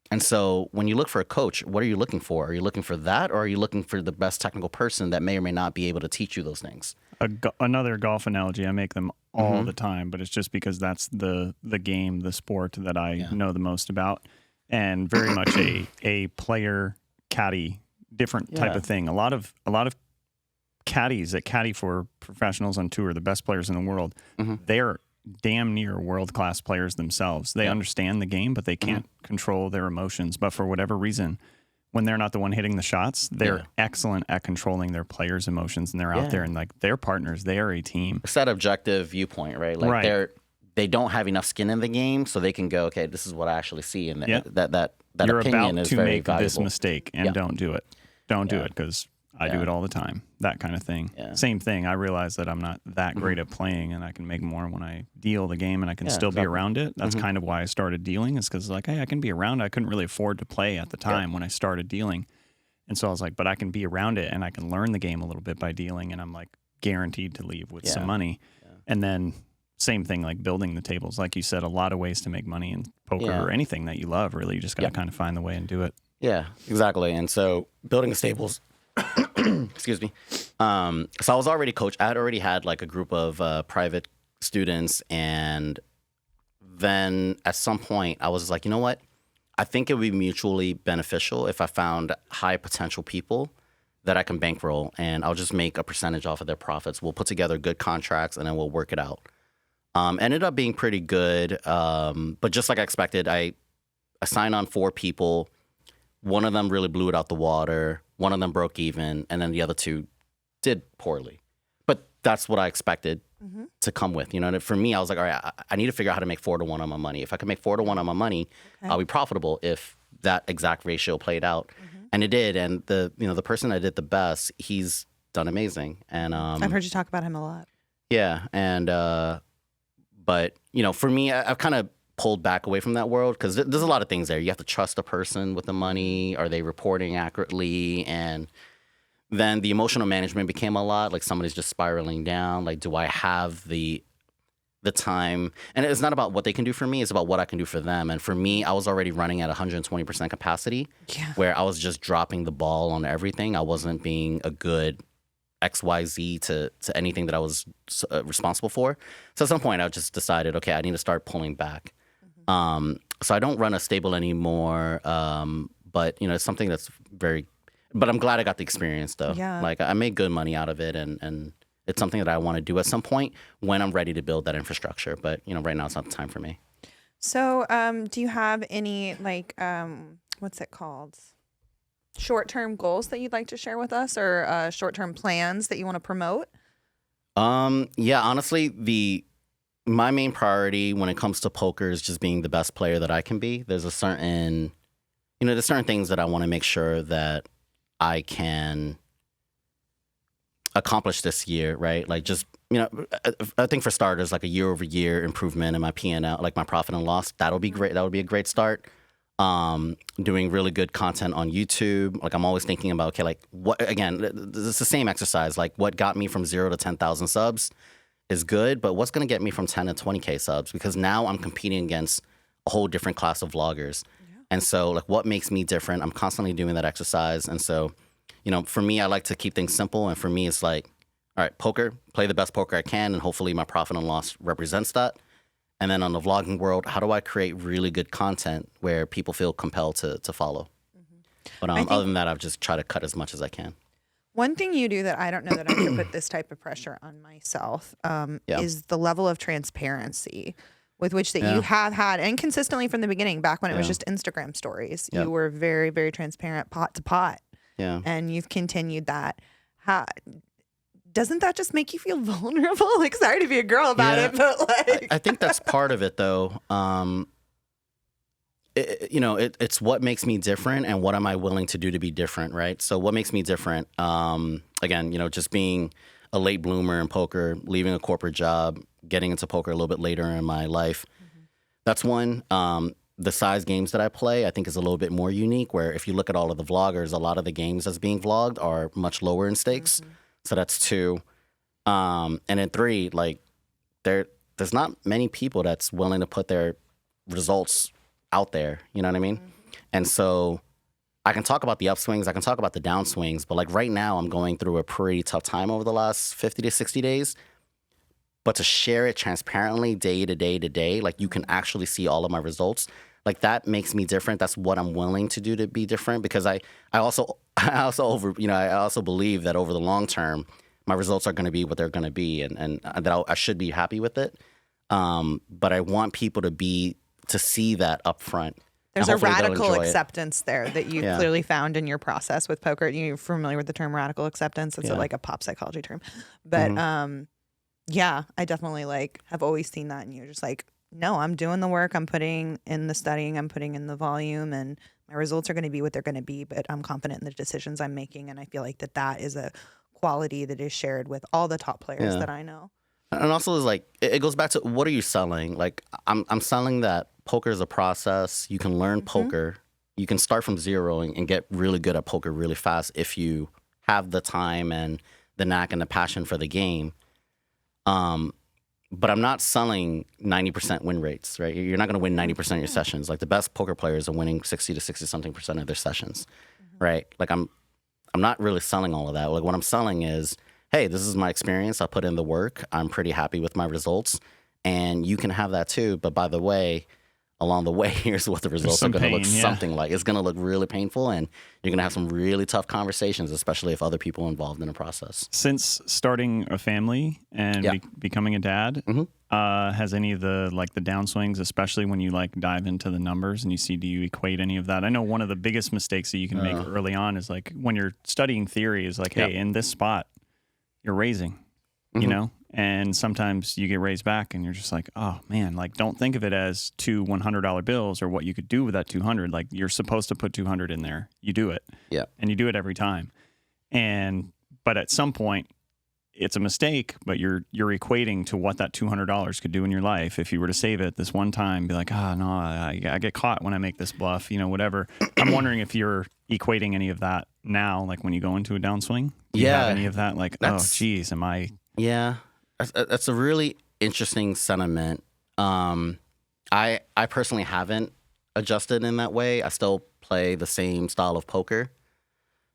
And so when you look for a coach, what are you looking for? Are you looking for that, or are you looking for the best technical person that may or may not be able to teach you those things? Another golf analogy, I make them all the time, but it's just because that's the game, the sport that I know the most about, and very much a player caddy, different type of thing. A lot of caddies that caddy for professionals on tour, the best players in the world, they're damn near world-class players themselves. They understand the game, but they can't control their emotions. But for whatever reason, when they're not the one hitting the shots, they're excellent at controlling their players' emotions, and they're out there and like they're partners. They are a team. It's that objective viewpoint, right? Like they don't have enough skin in the game, so they can go, okay, this is what I actually see, and that You're opinion about is to very make valuable. this mistake, and don't do it. Don't do it, because I do it all the time. That kind of thing. Yeah. Same thing. I realize that I'm not that great at playing, and I can make more when I deal the game, and I can still be around it. That's kind of why I started dealing, is because like, hey, I can be around. I couldn't really afford to play at the time when I started dealing. And so I was like, but I can be around it, and I can learn the game a little bit by dealing, and I'm like guaranteed to leave with some money. And then same thing, like building the tables. Like you said, a lot of ways to make money in poker or anything that you love, really. You just got to kind of find the way and do it. Yeah, exactly. And so building the stables, excuse me. So I was already coach. I had already had like a group of private students. And then at some point I was like, you know what? I think it would be mutually beneficial if I found high potential people that I can bankroll, and I'll just make a percentage off of their profits. We'll put together good contracts, and then we'll work it out. Ended up being pretty good. But just like I expected, I signed on 4 people. One of them really blew it out the water. One of them broke even, and then the other 2 did poorly. But that's what I expected to come with. You know, and for me, I was like, all right, I need to figure out how to make 4 to 1 on my money. If I can make 4 to 1 on my money, I'll be profitable if that exact ratio played out. And it did. And the person that did the best, he's done amazing. And I've heard you talk about him a lot. Yeah, and but for me, I've kind of pulled back away from that world, because there's a lot of things there. You have to trust the person with the money. Are they reporting accurately? And then the emotional management became a lot. Like, somebody's just spiraling down. Like, do I have the time? And it's not about what they can do for me. It's about what I can do for them. And for me, I was already running at 120% capacity, where I was just dropping the ball on everything. I wasn't being a good XYZ to anything that I was responsible for. So at some point, I just decided, okay, I need to start pulling back. So I don't run a stable anymore, but it's something that's but I'm glad I got the experience, though. Yeah. Like, I made good money out of it, and it's something that I want to do at some point when I'm ready to build that infrastructure. But right now it's not the time for me. So do you have any, like, what's it called? short-term goals that you'd like to share with us, or short-term plans that you want to promote? Yeah, honestly, my main priority when it comes to poker is just being the best player that I can be. There's certain things that I want to make sure that I can accomplish this year, right? Like just, I think for starters, like a year-over-year improvement in my P&L, like my profit and loss, that'll be great. That would be a great start. Doing really good content on YouTube. Like I'm always thinking about, okay, like what, again, it's the same exercise. Like what got me from 0 to 10,000 subs is good, but what's going to get me from 10 to 20K subs? Because now I'm competing against a whole different class of vloggers. Yeah. And so like what makes me different? I'm constantly doing that exercise. And so, for me, I like to keep things simple. And for me, it's like, all right, poker, play the best poker I can. And hopefully my profit and loss represents that. And then on the vlogging world, how do I create really good content where people feel compelled to follow? Mm-hmm. But other than that, I've just tried to cut as much as I can. One thing you do that I don't know that I could put this type of pressure on myself is the level of transparency with which that you have had, and consistently from the beginning, back when it was just Instagram stories. Yep. You were very, very transparent, pot to pot. Yeah. And you've continued that. Doesn't that just make you feel vulnerable? Like, sorry to be a girl about it, but like... I think that's part of it, though. It's what makes me different and what am I willing to do to be different, right? So what makes me different? Again, just being a late bloomer in poker, leaving a corporate job, getting into poker a little bit later in my life. Mm-hmm. That's one. The size games that I play, I think, is a little bit more unique, where if you look at all of the vloggers, a lot of the games that's being vlogged are much lower in stakes. Mm-hmm. So that's two. And then three, like there's not many people that's willing to put their results out there. You know what I mean? Mm-hmm. And so I can talk about the upswings, I can talk about the downswings, but like right now I'm going through a pretty tough time over the last 50 to 60 days. But to share it transparently day to day to day, like you can actually see all of my results. Like that makes me different. That's what I'm willing to do to be different, because I also believe that over the long term, my results are going to be what they're going to be, and that I should be happy with it. But I want people to see that up front. There's a radical acceptance there that you clearly found in your process with poker. You're familiar with the term radical acceptance. It's like a pop psychology term. But I definitely have always seen that. And you're just like, no, I'm doing the work. I'm putting in the studying. I'm putting in the volume, and my results are going to be what they're going to be. But I'm confident in the decisions I'm making. And I feel like that is a quality that is shared with all the top players that I know. And also is like, it goes back to, what are you selling? Like I'm selling that poker is a process. You can learn poker. You can start from zero and get really good at poker really fast if you have the time and the knack and the passion for the game. But I'm not selling 90% win rates, right? You're not going to win 90% of your sessions. Like the best poker players are winning 60 to 60-something% of their sessions, right? Like I'm not really selling all of that. Like what I'm selling is, hey, this is my experience. I put in the work. I'm pretty happy with my results. And you can have that too. But by the way, along the way, here's what the results are going to look something like. It's going to look really painful, and you're going to have some really tough conversations, especially if other people are involved in the process. Since starting a family and becoming a dad, has any of the downswings, especially when you dive into the numbers and do you equate any of that? I know one of the biggest mistakes that you can make early on is when you're studying theory is hey, in this spot, you're raising, you know? And sometimes you get raised back and you're just like, oh man, don't think of it as two $100 bills or what you could do with that 200. You're supposed to put 200 in there. You do it. Yeah. And you do it every time. But at some point it's a mistake, but you're equating to what that $200 could do in your life. If you were to save it this one time, be like, no, I get caught when I make this bluff, whatever. I'm wondering if you're equating any of that now, when you go into a downswing. Do you have any of that? Oh geez, am I? Yeah. That's a really interesting sentiment. I personally haven't adjusted in that way. I still play the same style of poker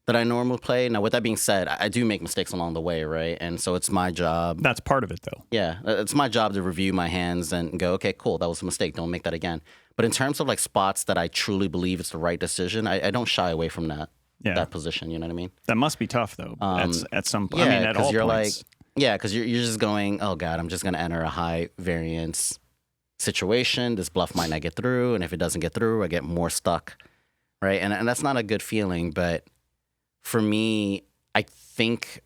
that I normally play. Now, with that being said, I do make mistakes along the way, right? And so it's my job. That's part of it, though. Yeah, it's my job to review my hands and go, okay, cool, that was a mistake. Don't make that again. But in terms of spots that I truly believe it's the right decision, I don't shy away from that position. You know what I mean? That must be tough, though. At some point. I mean, at all points. Because you're just going, oh God, I'm just going to enter a high variance situation. This bluff might not get through, and if it doesn't get through, I get more stuck right? And that's not a good feeling. But for me, I think,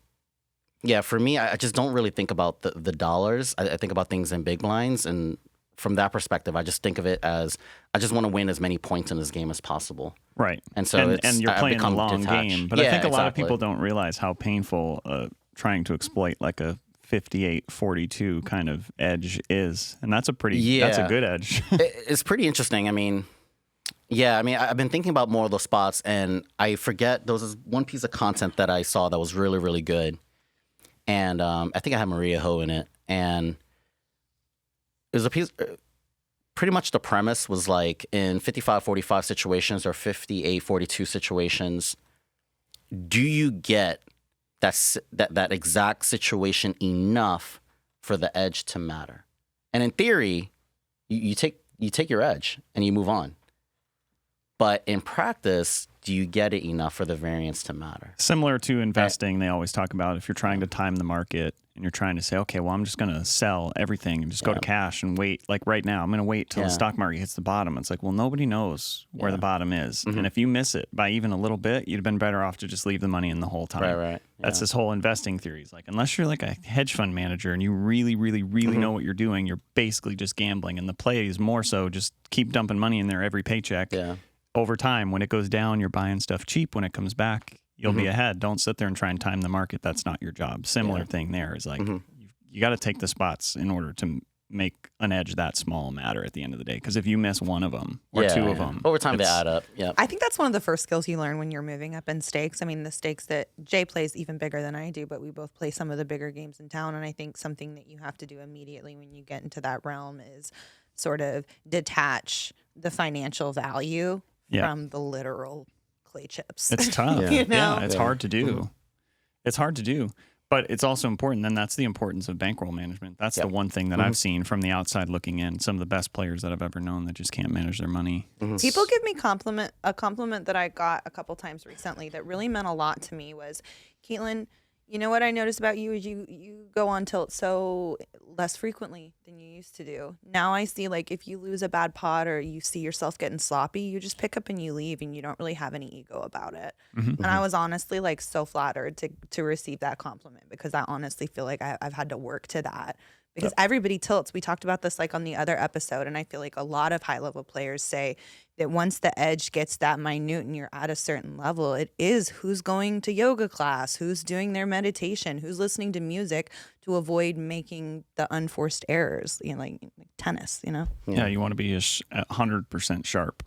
for me, I just don't really think about the dollars. I think about things in big blinds. And from that perspective, I just think of it as I just want to win as many points in this game as possible. Right. And so and you're playing a long game. But I think a lot of people don't realize how painful trying to exploit like a 58-42 kind of edge is. And that's a that's a good edge. It's pretty interesting. I mean, I've been thinking about more of those spots, and I forget, there was one piece of content that I saw that was really, really good. And I think I had Maria Ho in it. And it was a piece, pretty much the premise was like in 55-45 situations or 58-42 situations, do you get that exact situation enough for the edge to matter? And in theory, you take your edge and you move on. But in practice, do you get it enough for the variance to matter? Similar to investing, they always talk about if you're trying to time the market and you're trying to say, okay, well, I'm just going to sell everything and just go to cash and wait. Like right now, I'm going to wait till the stock market hits the bottom. It's like, well, nobody knows where the bottom is. And if you miss it by even a little bit, you'd have been better off to just leave the money in the whole time. Right. That's this whole investing theory. It's like, unless you're like a hedge fund manager and you really, really, really know what you're doing, you're basically just gambling. And the play is more so just keep dumping money in there every paycheck. Yeah. Over time, when it goes down, you're buying stuff cheap. When it comes back, you'll be ahead. Don't sit there and try and time the market. That's not your job. Similar thing there is like you got to take the spots in order to make an edge that small matter at the end of the day. Because if you miss one of them or two of them, over time they add up. Yeah, I think that's one of the first skills you learn when you're moving up in stakes. I mean, the stakes that Jay plays even bigger than I do, but we both play some of the bigger games in town. And I think something that you have to do immediately when you get into that realm is sort of detach the financial value from the literal clay chips. It's tough. You know? It's hard to do. It's hard to do. But it's also important. And that's the importance of bankroll management. That's the one thing that I've seen from the outside looking in. Some of the best players that I've ever known that just can't manage their money. People give me a compliment that I got a couple times recently that really meant a lot to me was, Caitlin, you know what I noticed about you is you go on tilt so less frequently than you used to do. Now I see, like, if you lose a bad pot or you see yourself getting sloppy, you just pick up and you leave and you don't really have any ego about it. And I was honestly like so flattered to receive that compliment, because I honestly feel like I've had to work to that. Because everybody tilts. We talked about this like on the other episode, and I feel like a lot of high-level players say that once the edge gets that minute and you're at a certain level, it is who's going to yoga class, who's doing their meditation, who's listening to music to avoid making the unforced errors, you know, like tennis, you know? Yeah, you want to be 100% sharp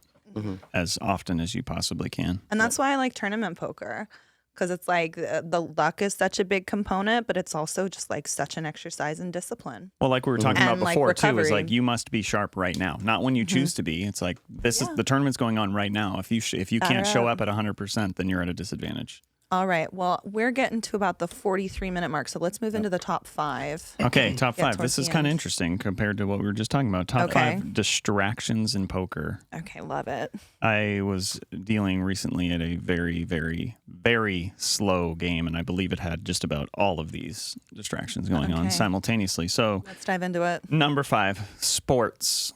as often as you possibly can. And that's why I like tournament poker. Because it's like the luck is such a big component, but it's also just like such an exercise in discipline. Well, like we were talking about before, like too, is like you must be sharp right now, not when you choose to be. It's like this is the tournament's going on right now. If you can't show up at 100%, then you're at a disadvantage. All right. Well, we're getting to about the 43-minute mark, so let's move into the top 5. Okay, top 5. This is kind of interesting compared to what we were just talking about. Top 5 distractions in poker. Okay, love it. I was dealing recently at a very, very, very slow game, and I believe it had just about all of these distractions going on simultaneously. So let's dive into it. Number 5, sports.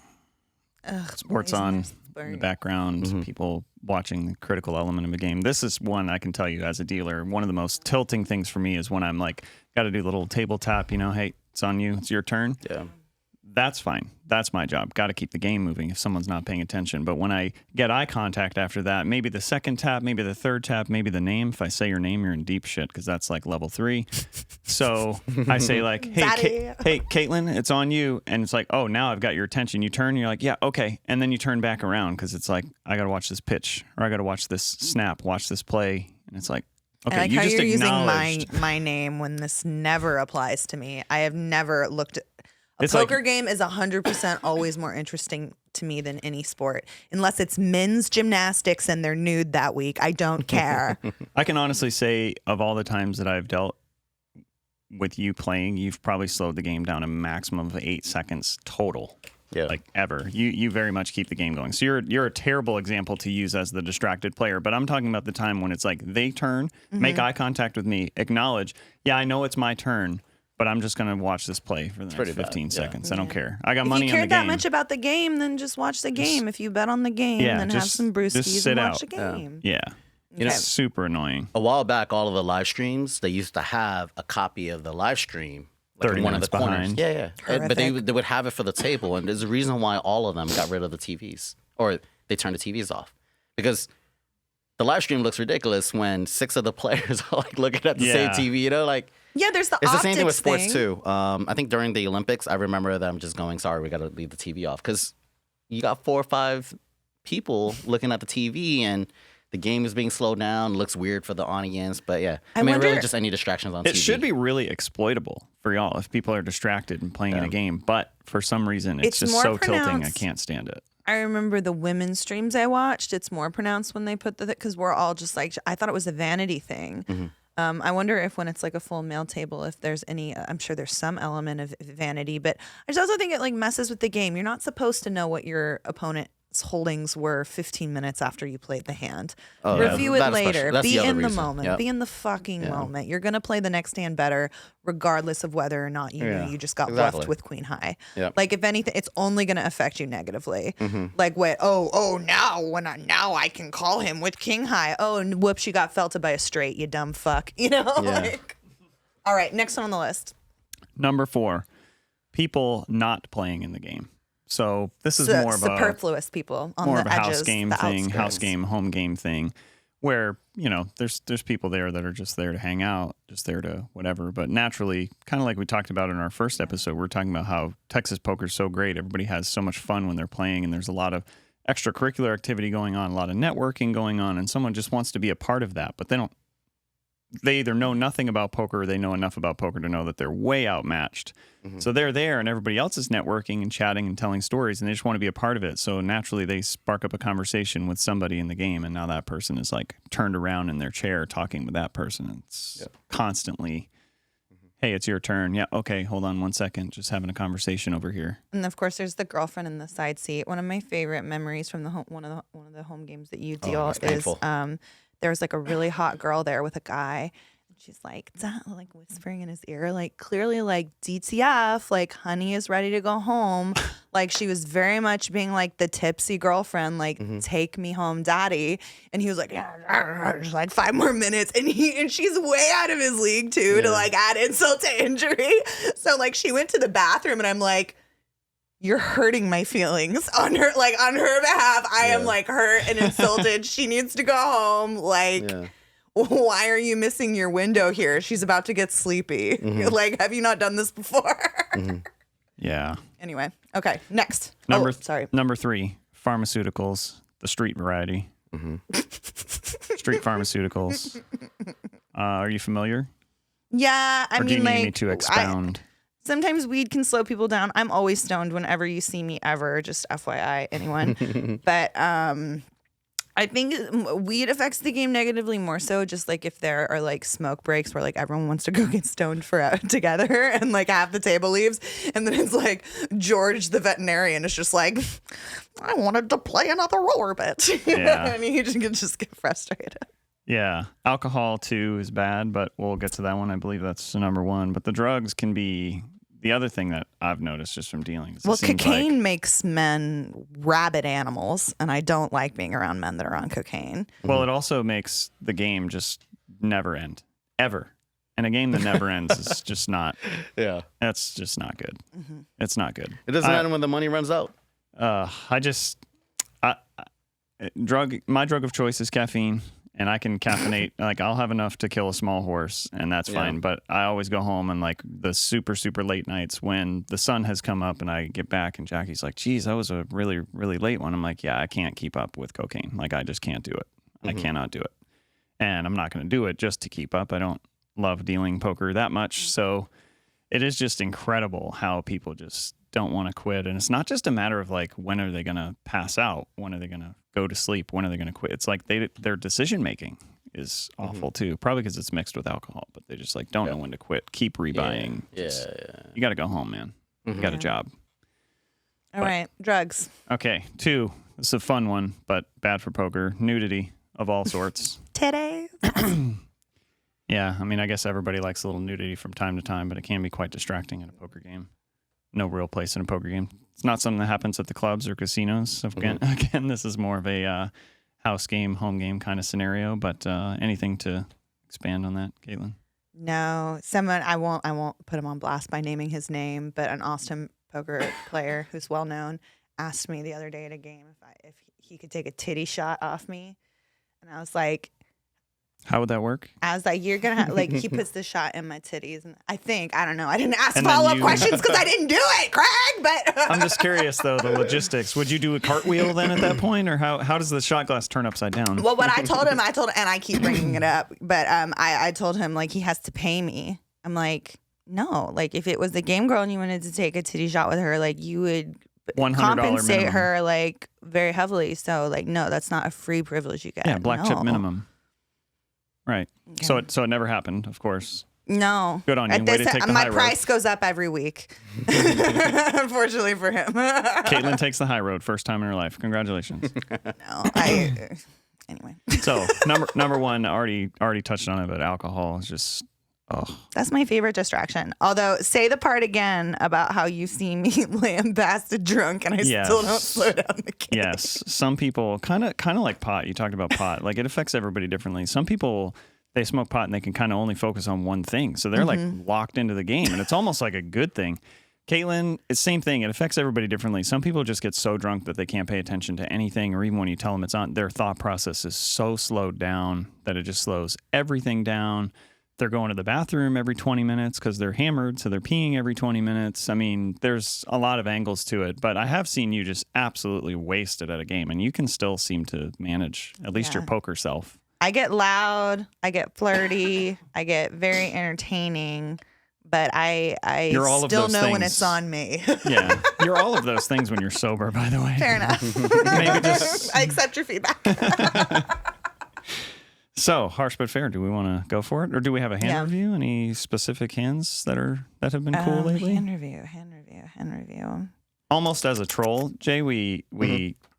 Sports on in the background, people watching the critical element of a game. This is one I can tell you as a dealer, one of the most tilting things for me is when I'm like, got to do a little table tap, you know, hey, it's on you, it's your turn. Yeah. That's fine. That's my job. Got to keep the game moving if someone's not paying attention. But when I get eye contact after that, maybe the second tap, maybe the third tap, maybe the name. If I say your name, you're in deep shit because that's like level 3. So I say like, hey, hey, Caitlin, it's on you. And it's like, oh, now I've got your attention. You turn, you're like, yeah, okay. And then you turn back around because it's like, I got to watch this pitch or I got to watch this snap, watch this play. And it's like, okay, I like you how just you're using acknowledged. my name when this never applies to me. I have never looked at a It's poker like- game is 100% always more interesting to me than any sport, unless it's men's gymnastics and they're nude that week. I don't care. I can honestly say of all the times that I've dealt with you playing, you've probably slowed the game down a maximum of 8 seconds total. Yeah. Like ever. You very much keep the game going. So you're a terrible example to use as the distracted player, but I'm talking about the time when it's like they turn, make eye contact with me, acknowledge, yeah, I know it's my turn, but I'm just going to watch this play for the next pretty bad, 15 yeah. seconds. I don't care. I got If money you on the cared that game. much about the game, then just watch the game. If you bet on the game, Yeah, then just- have some just brewskis sit and watch out. the game. Yeah. You know- It's super annoying. A while back, all of the live streams, they used to have a copy of the live stream. Like 30 in one of the minutes corners. behind. Yeah. But they Horrific. would have it for the table. And there's a reason why all of them got rid of the TVs. Or they turned the TVs off. Because the live stream looks ridiculous when 6 of the players are like looking at the same Yeah. TV, you know? Like, Yeah, there's the it's the optics same thing with sports thing. too. I think during the Olympics, I remember them just going, sorry, we got to leave the TV off. Because you got 4 or 5 people looking at the TV and the game is being slowed down. It looks weird for the audience. But yeah, I mean, wonder- really just any distractions on TV. It should be really exploitable for y'all if people are distracted and playing in a game. But for some reason, it's It's just more so tilting. I pronounced. can't stand it. I remember the women's streams I watched. It's more pronounced when they put because we're all just like, I thought it was a vanity thing. Mm-hmm. I wonder if when it's like a full male table, if there's any, I'm sure there's some element of vanity, but I just also think it like messes with the game. You're not supposed to know what your opponent's holdings were 15 minutes after you played the hand. Oh, yeah. Review it That later. especially- that's Be the other in the reason. moment. Yep. Be in the fucking moment. You're going to play the next hand better, regardless of whether or not you Yeah. knew you just got Exactly. bluffed with queen high. Yep. Like if anything, it's only going to affect you negatively. Mm-hmm. Like what? Now I can call him with king high. Oh, and whoops, you got felted by a straight. You dumb fuck. You know. Yeah. Like, all right, next one on the list. Number 4, people not playing in the game. So this is Su- more of a superfluous people on more the of a edges, house game the thing, house outskirts. game, home game thing, where there's people there that are just there to hang out, just there to whatever. But naturally, kind of like we talked about in our first episode, we're talking about how Texas poker is so great. Everybody has so much fun when they're playing, and there's a lot of extracurricular activity going on, a lot of networking going on, and someone just wants to be a part of that, but they either know nothing about poker or they know enough about poker to know that they're way outmatched. So they're there and everybody else is networking and chatting and telling stories and they just want to be a part of it. So naturally they spark up a conversation with somebody in the game and now that person is like turned around in their chair talking with that person. It's constantly, hey, it's your turn. Yeah, okay, hold on 1 second. Just having a conversation over here. And of course, there's the girlfriend in the side seat. One of my favorite memories from the one of the home games that you deal that's is painful. there was like a really hot girl there with a guy. And she's like whispering in his ear, like clearly like DTF, like honey is ready to go home. Like she was very much being like the tipsy girlfriend, like take me home, daddy. And he was like, yeah, just like 5 more minutes. And she's way out of his league too to like add insult to injury. So like she went to the bathroom and I'm like, you're hurting my feelings on her behalf. I am like hurt and insulted. She needs to go home. Like, why are you missing your window here? She's about to get sleepy. Like, have you not done this before? Yeah. Anyway, okay, next. Sorry. Number 3, pharmaceuticals, the street variety. Street pharmaceuticals. Are you familiar? Yeah, I Or do mean, you need like, me to expound? sometimes weed can slow people down. I'm always stoned whenever you see me ever, just FYI, anyone. But I think weed affects the game negatively more so just like if there are like smoke breaks where like everyone wants to go get stoned together and like half the table leaves. And then it's like George the veterinarian is just like, I wanted to play another roller bit. Yeah. And you just get frustrated. Yeah. Alcohol, too, is bad, but we'll get to that one. I believe that's the number 1. But the drugs can be the other thing that I've noticed just from dealing. Is it Well, seems cocaine like- makes men rabid animals, and I don't like being around men that are on cocaine. Well, it also makes the game just never end. Ever. And a game that never ends is just not, Yeah. that's just not good. It's not good. It doesn't matter when the money runs out. My drug of choice is caffeine. And I can caffeinate, like I'll have enough to kill a small horse and that's fine. But I always go home and like the super, super late nights when the sun has come up and I get back and Jackie's like, geez, that was a really, really late one. I'm like, yeah, I can't keep up with cocaine. Like I just can't do it. I cannot do it. And I'm not going to do it just to keep up. I don't love dealing poker that much. So it is just incredible how people just don't want to quit. And it's not just a matter of like, when are they going to pass out? When are they going to go to sleep? When are they going to quit? It's like their decision making is awful too. Probably because it's mixed with alcohol, but they just like don't know when to quit. Keep rebuying. Yeah. You got to go home, man. You got a job. All right, drugs. Okay, 2. This is a fun one, but bad for poker. Nudity of all sorts. Titties. Yeah, I mean, I guess everybody likes a little nudity from time to time, but it can be quite distracting in a poker game. No real place in a poker game. It's not something that happens at the clubs or casinos. So again, this is more of a house game, home game kind of scenario. But anything to expand on that, Caitlin? No, someone I won't put him on blast by naming his name, but an Austin poker player who's well known asked me the other day at a game if he could take a titty shot off me, and I was like, how would that work? I was like, you're gonna like he puts the shot in my titties, and I don't know. I didn't ask And then follow up you- questions because I didn't do it, Craig. But I'm just curious though, the logistics. Would you do a cartwheel then at that point, or how does the shot glass turn upside down? well, what I told him, and I keep bringing it up, but I told him like he has to pay me. I'm like, no, like if it was the game girl and you wanted to take a titty shot with her, like you would $100 compensate minimum. her like very heavily. So like, no, that's not a free privilege you get. Yeah, black chip No. minimum. Right. Okay. So it never happened, of course. No. Good on you. At Way this, to take the my high road. price goes up every week. Unfortunately for him. Caitlin takes the high road, first time in her life. Congratulations. No, anyway. So number one, already touched on it, but alcohol is just That's my favorite distraction. Although, say the part again about how you see me lambasted drunk and I Yes. still don't slow down the game. yes. Some people kind of like pot. You talked about pot. Like it affects everybody differently. Some people they smoke pot and they can kind of only focus on one thing, so they're like locked into the game, and it's almost like a good thing. Caitlin, it's same thing. It affects everybody differently. Some people just get so drunk that they can't pay attention to anything, or even when you tell them it's on, their thought process is so slowed down that it just slows everything down. They're going to the bathroom every 20 minutes because they're hammered, so they're peeing every 20 minutes. I mean, there's a lot of angles to it, but I have seen you just absolutely wasted at a game, and you can still seem to manage at least your Yeah. poker self. I get loud, I get flirty, I get very entertaining, but I You're all of still those know when things. it's on me. Yeah, you're all of those things when you're sober, by the way. Fair enough. Maybe just I accept your feedback. so harsh but fair. Do we want to go for it, or do we have a hand Yeah. review? Any specific hands that have been cool lately? Hand review. Almost as a troll, Jay, we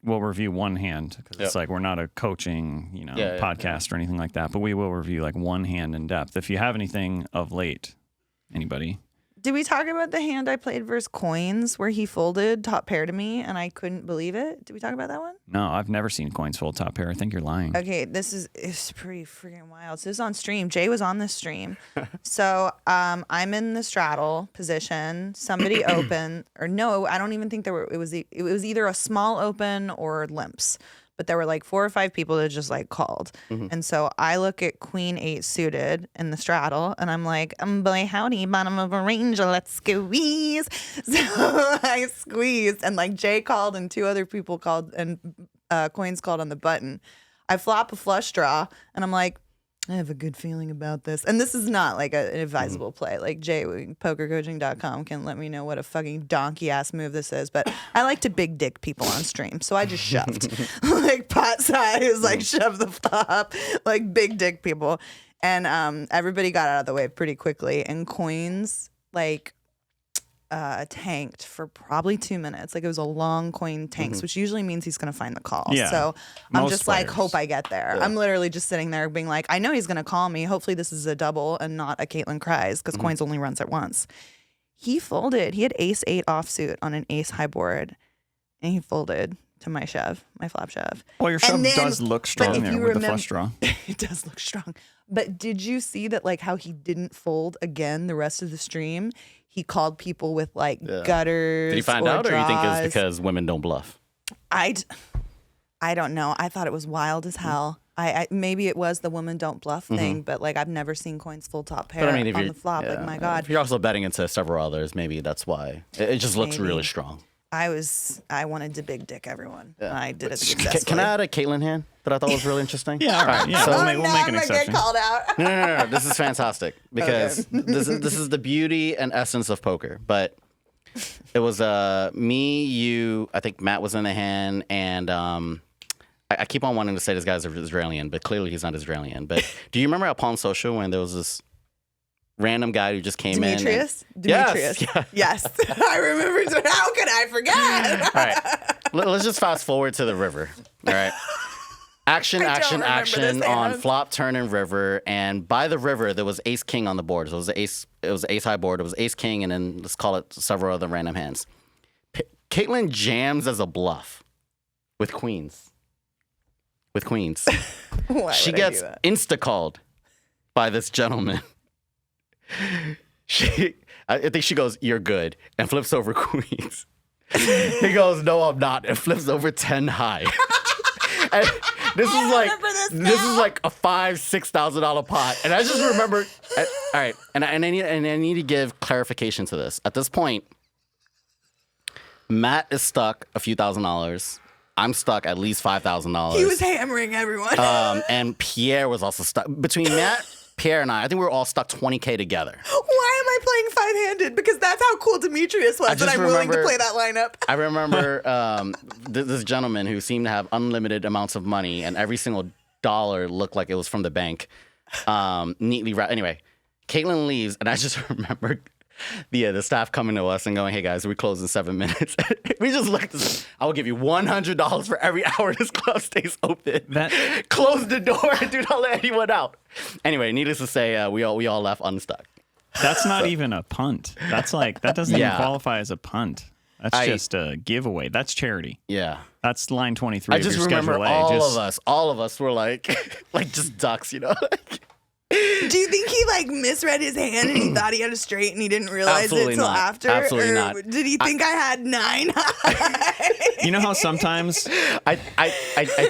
will review one hand because it's Yep. like we're not a coaching Yeah, podcast or anything like that, but we will review like one hand in depth. If you have anything of late, anybody. Did we talk about the hand I played versus coins where he folded top pair to me and I couldn't believe it? Did we talk about that one? No, I've never seen coins fold top pair. I think you're lying. Okay, it's pretty freaking wild. So this is on stream. Jay was on this stream. So I'm in the straddle position. Somebody open, or no, I don't even think there were. It was either a small open or limps. But there were like 4 or 5 people that just like called. And so I look at Queen 8 suited in the straddle and I'm like, boy, howdy, bottom of a range, let's squeeze. So I squeezed and like Jay called and 2 other people called and Coins called on the button. I flop a flush draw and I'm like, I have a good feeling about this. And this is not like an advisable play. Like Jay, pokercoaching.com can let me know what a fucking donkey ass move this is. But I like to big dick people on stream. So I just shoved. Like pot size, like shove the flop, like big dick people. And everybody got out of the way pretty quickly. And Coins like tanked for probably 2 minutes. Like it was a long coin tanks, which usually means he's going to find the call. Yeah, So I'm most just like, players. hope I get there. I'm literally just sitting there being like, I know he's going to call me. Hopefully this is a double and not a Caitlin cries because Coins only runs it once. He folded. He had ace 8 offsuit on an ace high board and he folded to my shove, my flop shove. Well, your shove And then- does look but strong if there you with the remember- flush draw. It does look strong. But did you see that like how he didn't fold again the rest of the stream? He called people with like gutters. Did he find or out, or you think draws. it's because women don't bluff? I don't know. I thought it was wild as hell. I maybe it was the woman don't bluff thing, but like I've never seen Coins full top pair But I mean, if on you're the flop. Like my God, if you're also betting into several others, maybe that's why it just looks Maybe. really strong. I wanted to big dick everyone. I did it successfully. Can I add a Caitlin hand that I thought was really interesting? Yeah, all right. Yeah, So- we'll Oh, make no, an I'm gonna exception. get called out. No. This is fantastic because this is the beauty and essence of poker. But it was me, you, I think Matt was in the hand, and I keep on wanting to say this guy's Israeli, but clearly he's not Israeli. But do you remember at Palm Social when there was this random guy who just came Demetrius? in? Demetrius. Yes. Yes. I remember. How could I forget? All right. Let's just fast forward to the river. All right. Action, I don't action, remember action this on hand. flop, turn, and river. And by the river, there was ace king on the board. So it was ace high board. It was ace king, and then let's call it several other random hands. Caitlin jams as a bluff with queens. Why She would I gets do that? insta-called by this gentleman. I think she goes, "You're good," and flips over queens. He goes, "No, I'm not," and flips over 10 high. And this is like a $5,000-$6,000 pot, and I just remember. All right, and I need to give clarification to this. At this point, Matt is stuck a few $1,000s. I'm stuck at least $5,000. He was hammering everyone. And Pierre was also stuck. Between Matt, Pierre, and I think we were all stuck $20K together. Why am I playing five-handed? Because that's how cool Demetrius was, and I'm willing to play that lineup. I remember this gentleman who seemed to have unlimited amounts of money, and every single dollar looked like it was from the bank. Neatly wrapped. Anyway, Caitlin leaves, and I just remember the staff coming to us and going, "Hey guys, we close in 7 minutes." We just looked at this. "I will give you $100 for every hour this club stays open." Close the door and do not let anyone out. Anyway, needless to say, we all left unstuck. That's not even a punt. That's like, that doesn't even qualify as a punt. That's just a giveaway. That's charity. Yeah. That's line 23 I of just your remember Schedule A. all of us were like, like just ducks, you know? Do you think he like misread his hand and he thought he had a straight and he didn't realize Absolutely it till not. after? Absolutely or not. Did he think I had 9 high? You know how sometimes I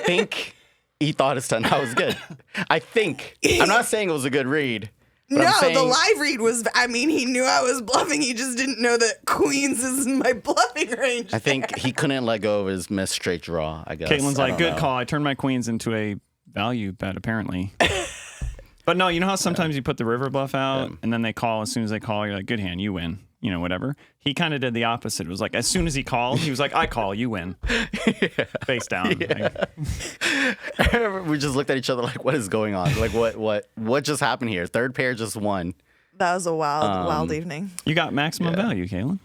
think he thought his 10 was good. I think. I'm not saying it was a good read. But I'm saying, the live read was, I mean, he knew I was bluffing. He just didn't know that queens is my bluffing range. I think he couldn't let go of his missed straight draw, I guess. Caitlin's I like, don't "Good know. call. I turned my queens into a value bet, apparently." But no, you know how sometimes you put the river bluff out and then they call. As soon as they call, you're like, "Good hand, you win." You know, whatever. He kind of did the opposite. It was like, as soon as he called, he was like, "I call, you win." Face down. We just looked at each other like, what is going on? Like, what just happened here? Third pair just won. That was a wild evening. You got maximum value, Caitlin.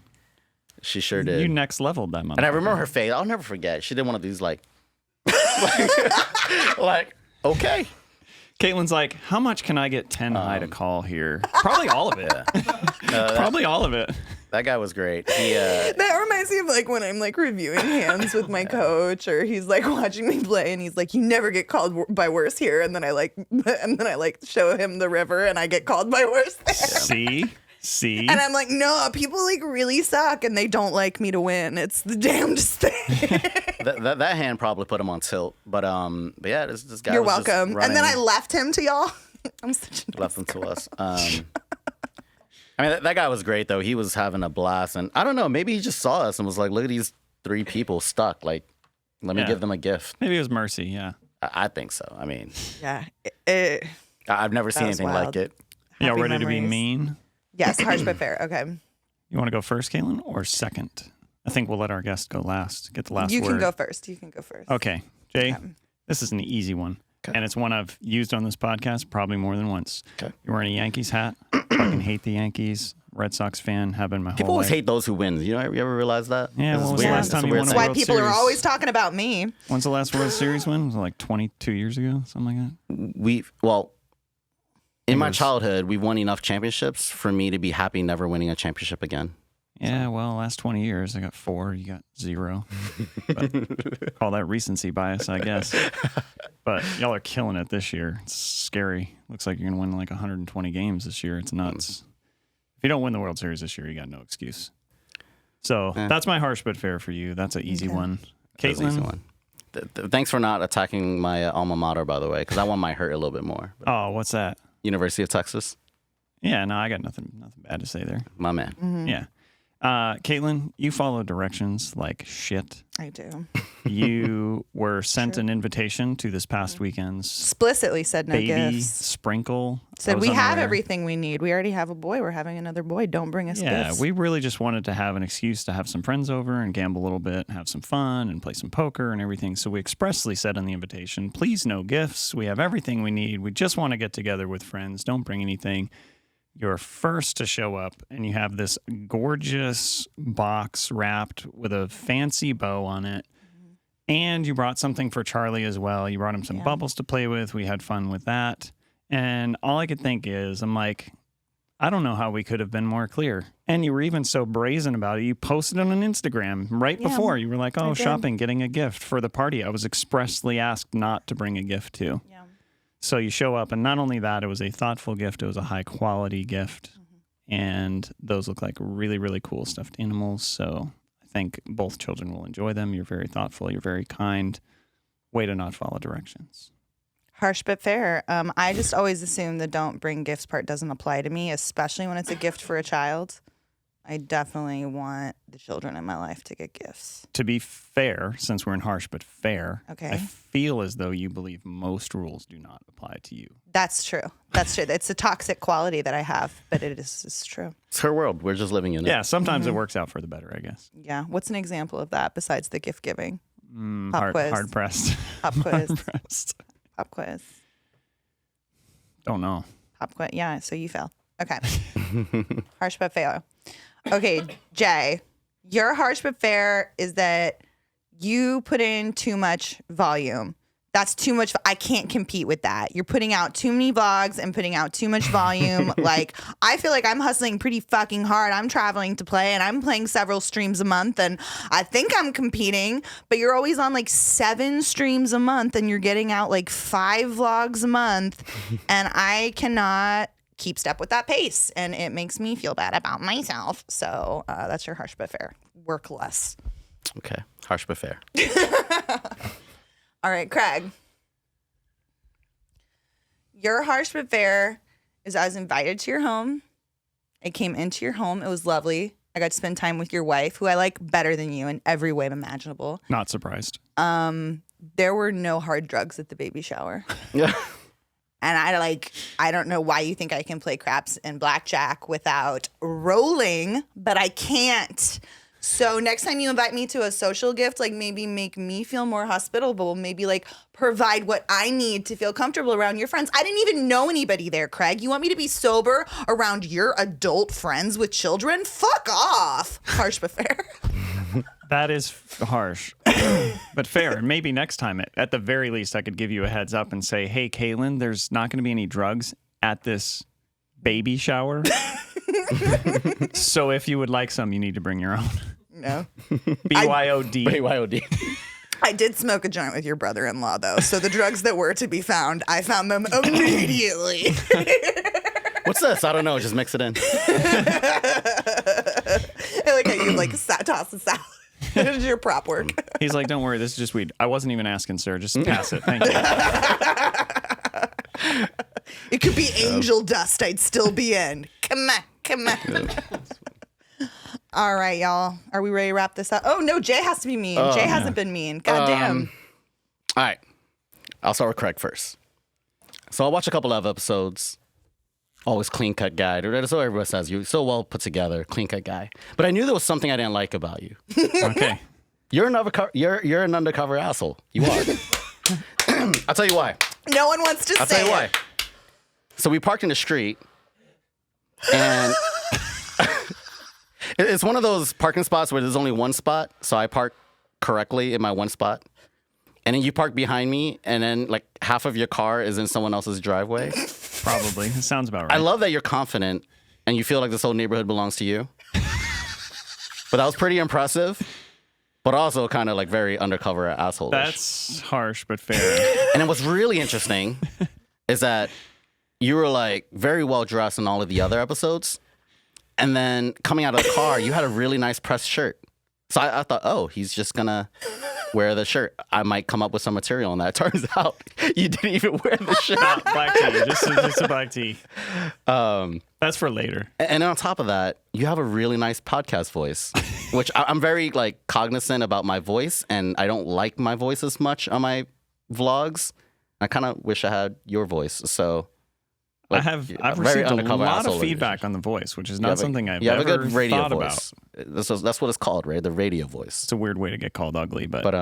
She sure did. You next leveled that motherfucker. And I remember her face. I'll never forget. She did one of these like okay. Caitlin's like, "How much can I get 10 high to call here?" Probably all of it. Probably all of it. That guy was great. That reminds me of like when I'm like reviewing hands with my coach, or he's like watching me play, and he's like, "You never get called by worse here," and then I like show him the river, and I get called by worse there. See, and I'm like, "No, people like really suck, and they don't like me to win. It's the damnedest thing." that hand probably put him on tilt, but yeah, this guy. You're was just welcome. And then I left him to y'all. I'm such a left him to us. I mean, that guy was great though. He was having a blast, and I don't know, maybe he just saw us and was like, "Look at these 3 people stuck. Like, let me give them a gift." Maybe it was mercy. Yeah. I think so. I mean, yeah. I've never seen was anything wild. like it. Y'all Happy ready to be memories. mean? Yes, harsh but fair. Okay. You want to go first, Caitlin, or second? I think we'll let our guest go last. Get the last You word. can go first. You can go first. Okay, Jay. Okay. This is an easy one, and it's one I've used on this podcast probably more than once. Okay. You're wearing a Yankees hat. Fucking hate the Yankees. Red Sox fan. Have been my People whole always life. hate those who win. You know, you ever realize that? Yeah, This when is was the weird. last It's time a you weird won a thing. Why World people are Series? always talking about me. When's the last World Series win? Was it like 22 years ago? Something like that? In my was- childhood, we won enough championships for me to be happy never winning a championship again. Yeah, well, last 20 years, I got 4. You got 0. But call that recency bias, I guess. But y'all are killing it this year. It's scary. Looks like you're going to win like 120 games this year. It's nuts. If you don't win the World Series this year, you got no excuse. So that's my harsh but fair for you. That's an easy one. That's an easy Caitlin? one. Thanks for not attacking my alma mater, by the way, because that one might hurt a little bit more. But Oh, what's that? University of Texas, Yeah, no, I got nothing bad to say there. my man. Yeah. Caitlin, you follow directions like shit. I do. You were sent an invitation to this past weekend's Explicitly said no baby gifts. sprinkle. I Said was we have unaware. everything we need. We already have a boy. We're having another boy. Don't bring us Yeah, gifts. we really just wanted to have an excuse to have some friends over and gamble a little bit, have some fun, and play some poker and everything. So we expressly said on the invitation, please no gifts. We have everything we need. We just want to get together with friends. Don't bring anything. You're first to show up, and you have this gorgeous box wrapped with a fancy bow on it. And you brought something for Charlie as well. You brought him some bubbles to play with. We had fun with that. And all I could think is, I'm like, I don't know how we could have been more clear. And you were even so brazen about it. You posted it on Instagram right before. You were like, oh, shopping, getting a gift for the party I was expressly asked not to bring a gift to. Yeah. So you show up, and not only that, it was a thoughtful gift. It was a high-quality gift. And those look like really, really cool stuffed animals. So I think both children will enjoy them. You're very thoughtful. You're very kind. Way to not follow directions. Harsh but fair. I just always assume the don't bring gifts part doesn't apply to me, especially when it's a gift for a child. I definitely want the children in my life to get gifts. To be fair, since we're in harsh but fair, okay. I feel as though you believe most rules do not apply to you. That's true. That's true. It's a toxic quality that I have, but it's true. It's her world. We're just living in it. Yeah, sometimes it works out for the better, I guess. Yeah. What's an example of that besides the gift giving? Pop quiz. Hard pressed. Pop quiz. Hard pressed. Pop quiz. Don't know. Pop quiz. Yeah, so you fail. Okay. Harsh but fair. Okay, Jay, your harsh but fair is that you put in too much volume. That's too much. I can't compete with that. You're putting out too many vlogs and putting out too much volume. Like, I feel like I'm hustling pretty fucking hard. I'm traveling to play and I'm playing several streams a month and I think I'm competing, but you're always on like 7 streams a month and you're getting out like 5 vlogs a month and I cannot keep step with that pace and it makes me feel bad about myself. So that's your harsh but fair. Work less. Okay. Harsh but fair. All right, Craig. Your harsh but fair is I was invited to your home. I came into your home. It was lovely. I got to spend time with your wife, who I like better than you in every way imaginable. Not surprised. There were no hard drugs at the baby shower. Yeah. And I don't know why you think I can play craps and blackjack without rolling, but I can't. So next time you invite me to a social gift, like maybe make me feel more hospitable, maybe like provide what I need to feel comfortable around your friends. I didn't even know anybody there, Craig. You want me to be sober around your adult friends with children? Fuck off. Harsh but fair. That is harsh, but fair. And maybe next time, at the very least, I could give you a heads up and say, hey, Kaylin, there's not going to be any drugs at this baby shower. So if you would like some, you need to bring your own. No. BYOD. BYOD. I did smoke a joint with your brother-in-law, though. So the drugs that were to be found, I found them immediately. What's this? I don't know. Just mix it in. I like how you toss the salad. This is your prop work. He's like, don't worry, this is just weed. I wasn't even asking, sir. Just pass it. Thank you. It could be angel dust. I'd still be in. Come on. All right, y'all. Are we ready to wrap this up? Oh, no, Jay has to be mean. Jay hasn't been mean. God damn. All right. I'll start with Craig first. So I'll watch a couple of episodes. Always clean-cut guy. That's what everyone says. You're so well put together, clean-cut guy. But I knew there was something I didn't like about you. Okay. You're an undercover asshole. You are. I'll tell you why. No one wants to say it. I'll tell you why. So we parked in the street, and it's one of those parking spots where there's only one spot. So I park correctly in my one spot. And then you park behind me, and then like half of your car is in someone else's driveway. Probably. It sounds about right. I love that you're confident and you feel like this whole neighborhood belongs to you. But that was pretty impressive, but also kind of like very undercover asshole. That's harsh, but fair. And then what's really interesting is that you were like very well dressed in all of the other episodes. And then coming out of the car, you had a really nice pressed shirt. So I thought, oh, he's just going to wear the shirt. I might come up with some material on that. Turns out you didn't even wear the shirt. Not black tee, just a black tee. That's for later. And on top of that, you have a really nice podcast voice, which I'm very like cognizant about my voice, and I don't like my voice as much on my vlogs. I kind of wish I had your voice. So like, I've received a lot of feedback on the voice, which is not something I've ever a good radio thought voice. About. That's what it's called, right? The radio voice. It's a weird way to get called ugly, but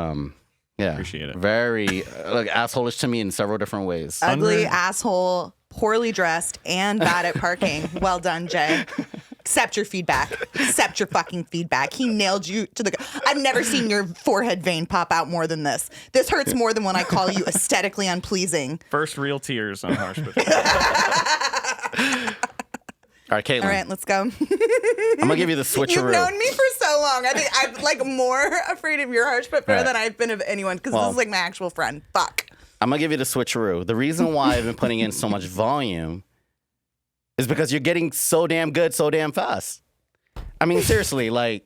yeah, appreciate it. Very like assholeish to me in several different ways. Ugly, asshole, poorly dressed, and bad at parking. Well done, Jay. Accept your feedback. Accept your fucking feedback. He nailed you to the. I've never seen your forehead vein pop out more than this. This hurts more than when I call you aesthetically unpleasing. First real tears on Harsh But All right, Caitlin. All right, let's go. I'm gonna give you the switcheroo. You've known me for so long. I think I'm like more afraid of your Harsh But Fair than I've been of anyone because this is like my actual friend. Fuck. I'm gonna give you the switcheroo. The reason why I've been putting in so much volume is because you're getting so damn good so damn fast. I mean, seriously, like,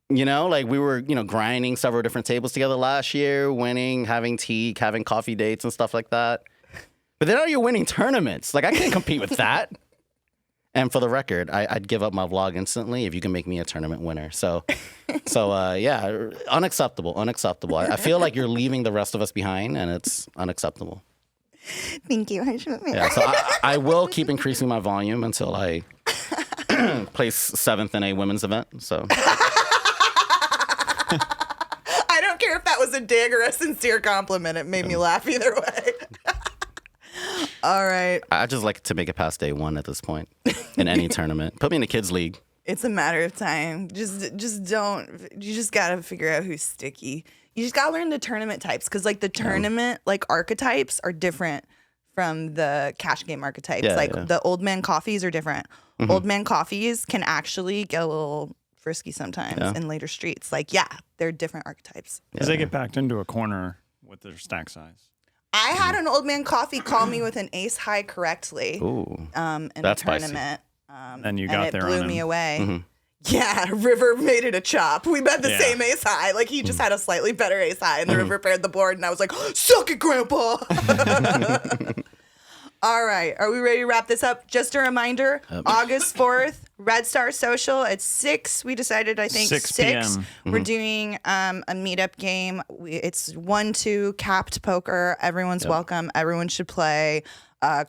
you know, like we were, you know, grinding several different tables together last year, winning, having tea, having coffee dates and stuff like that. But then you're winning tournaments. Like, I can't compete with that. And for the record, I'd give up my vlog instantly if you can make me a tournament winner. So yeah, unacceptable. I feel like you're leaving the rest of us behind, and it's unacceptable. Thank you. Yeah, so I will keep increasing my volume until I place 7th in a women's event. So I don't care if that was a dig or a sincere compliment. It made me laugh either way. All right. I just like to make it past day 1 at this point in any tournament. Put me in a kids league. It's a matter of time. Just don't. You just gotta figure out who's sticky. You just gotta learn the tournament types because like the tournament like archetypes are different from the cash game archetypes. The old man coffees are different. Mm-hmm. Old man coffees can actually get a little frisky sometimes in later streets. Like they're different archetypes. Because they get backed into a corner with their stack size. I had an old man coffee call me with an ace high correctly. Ooh, in that's a tournament. And you got it there blew on him. me away. Mm-hmm. Yeah, River made it a chop. We bet the same ace high. Like he just had a slightly better ace high, and the River paired the board, and I was like, "Suck it, Grandpa." All right, are we ready to wrap this up? Just a reminder: August 4th, Red Star Social at 6. We decided, I think 6 p.m. We're doing a meetup game. It's 1-2 capped poker. Everyone's welcome. Everyone should play.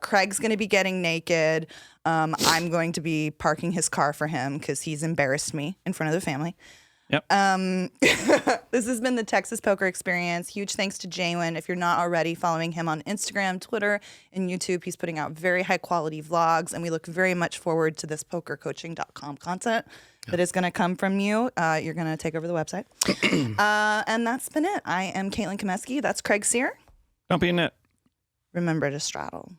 Craig's going to be getting naked. I'm going to be parking his car for him because he's embarrassed me in front of the family. Yep. This has been the Texas Poker Experience. Huge thanks to Jwin. If you're not already following him on Instagram, Twitter, and YouTube, he's putting out very high quality vlogs, and we look very much forward to this pokercoaching.com content that is going to come from you. You're going to take over the website. And that's been it. I am Caitlin Komeski. That's Craig Sear. Don't be a nit. Remember to straddle.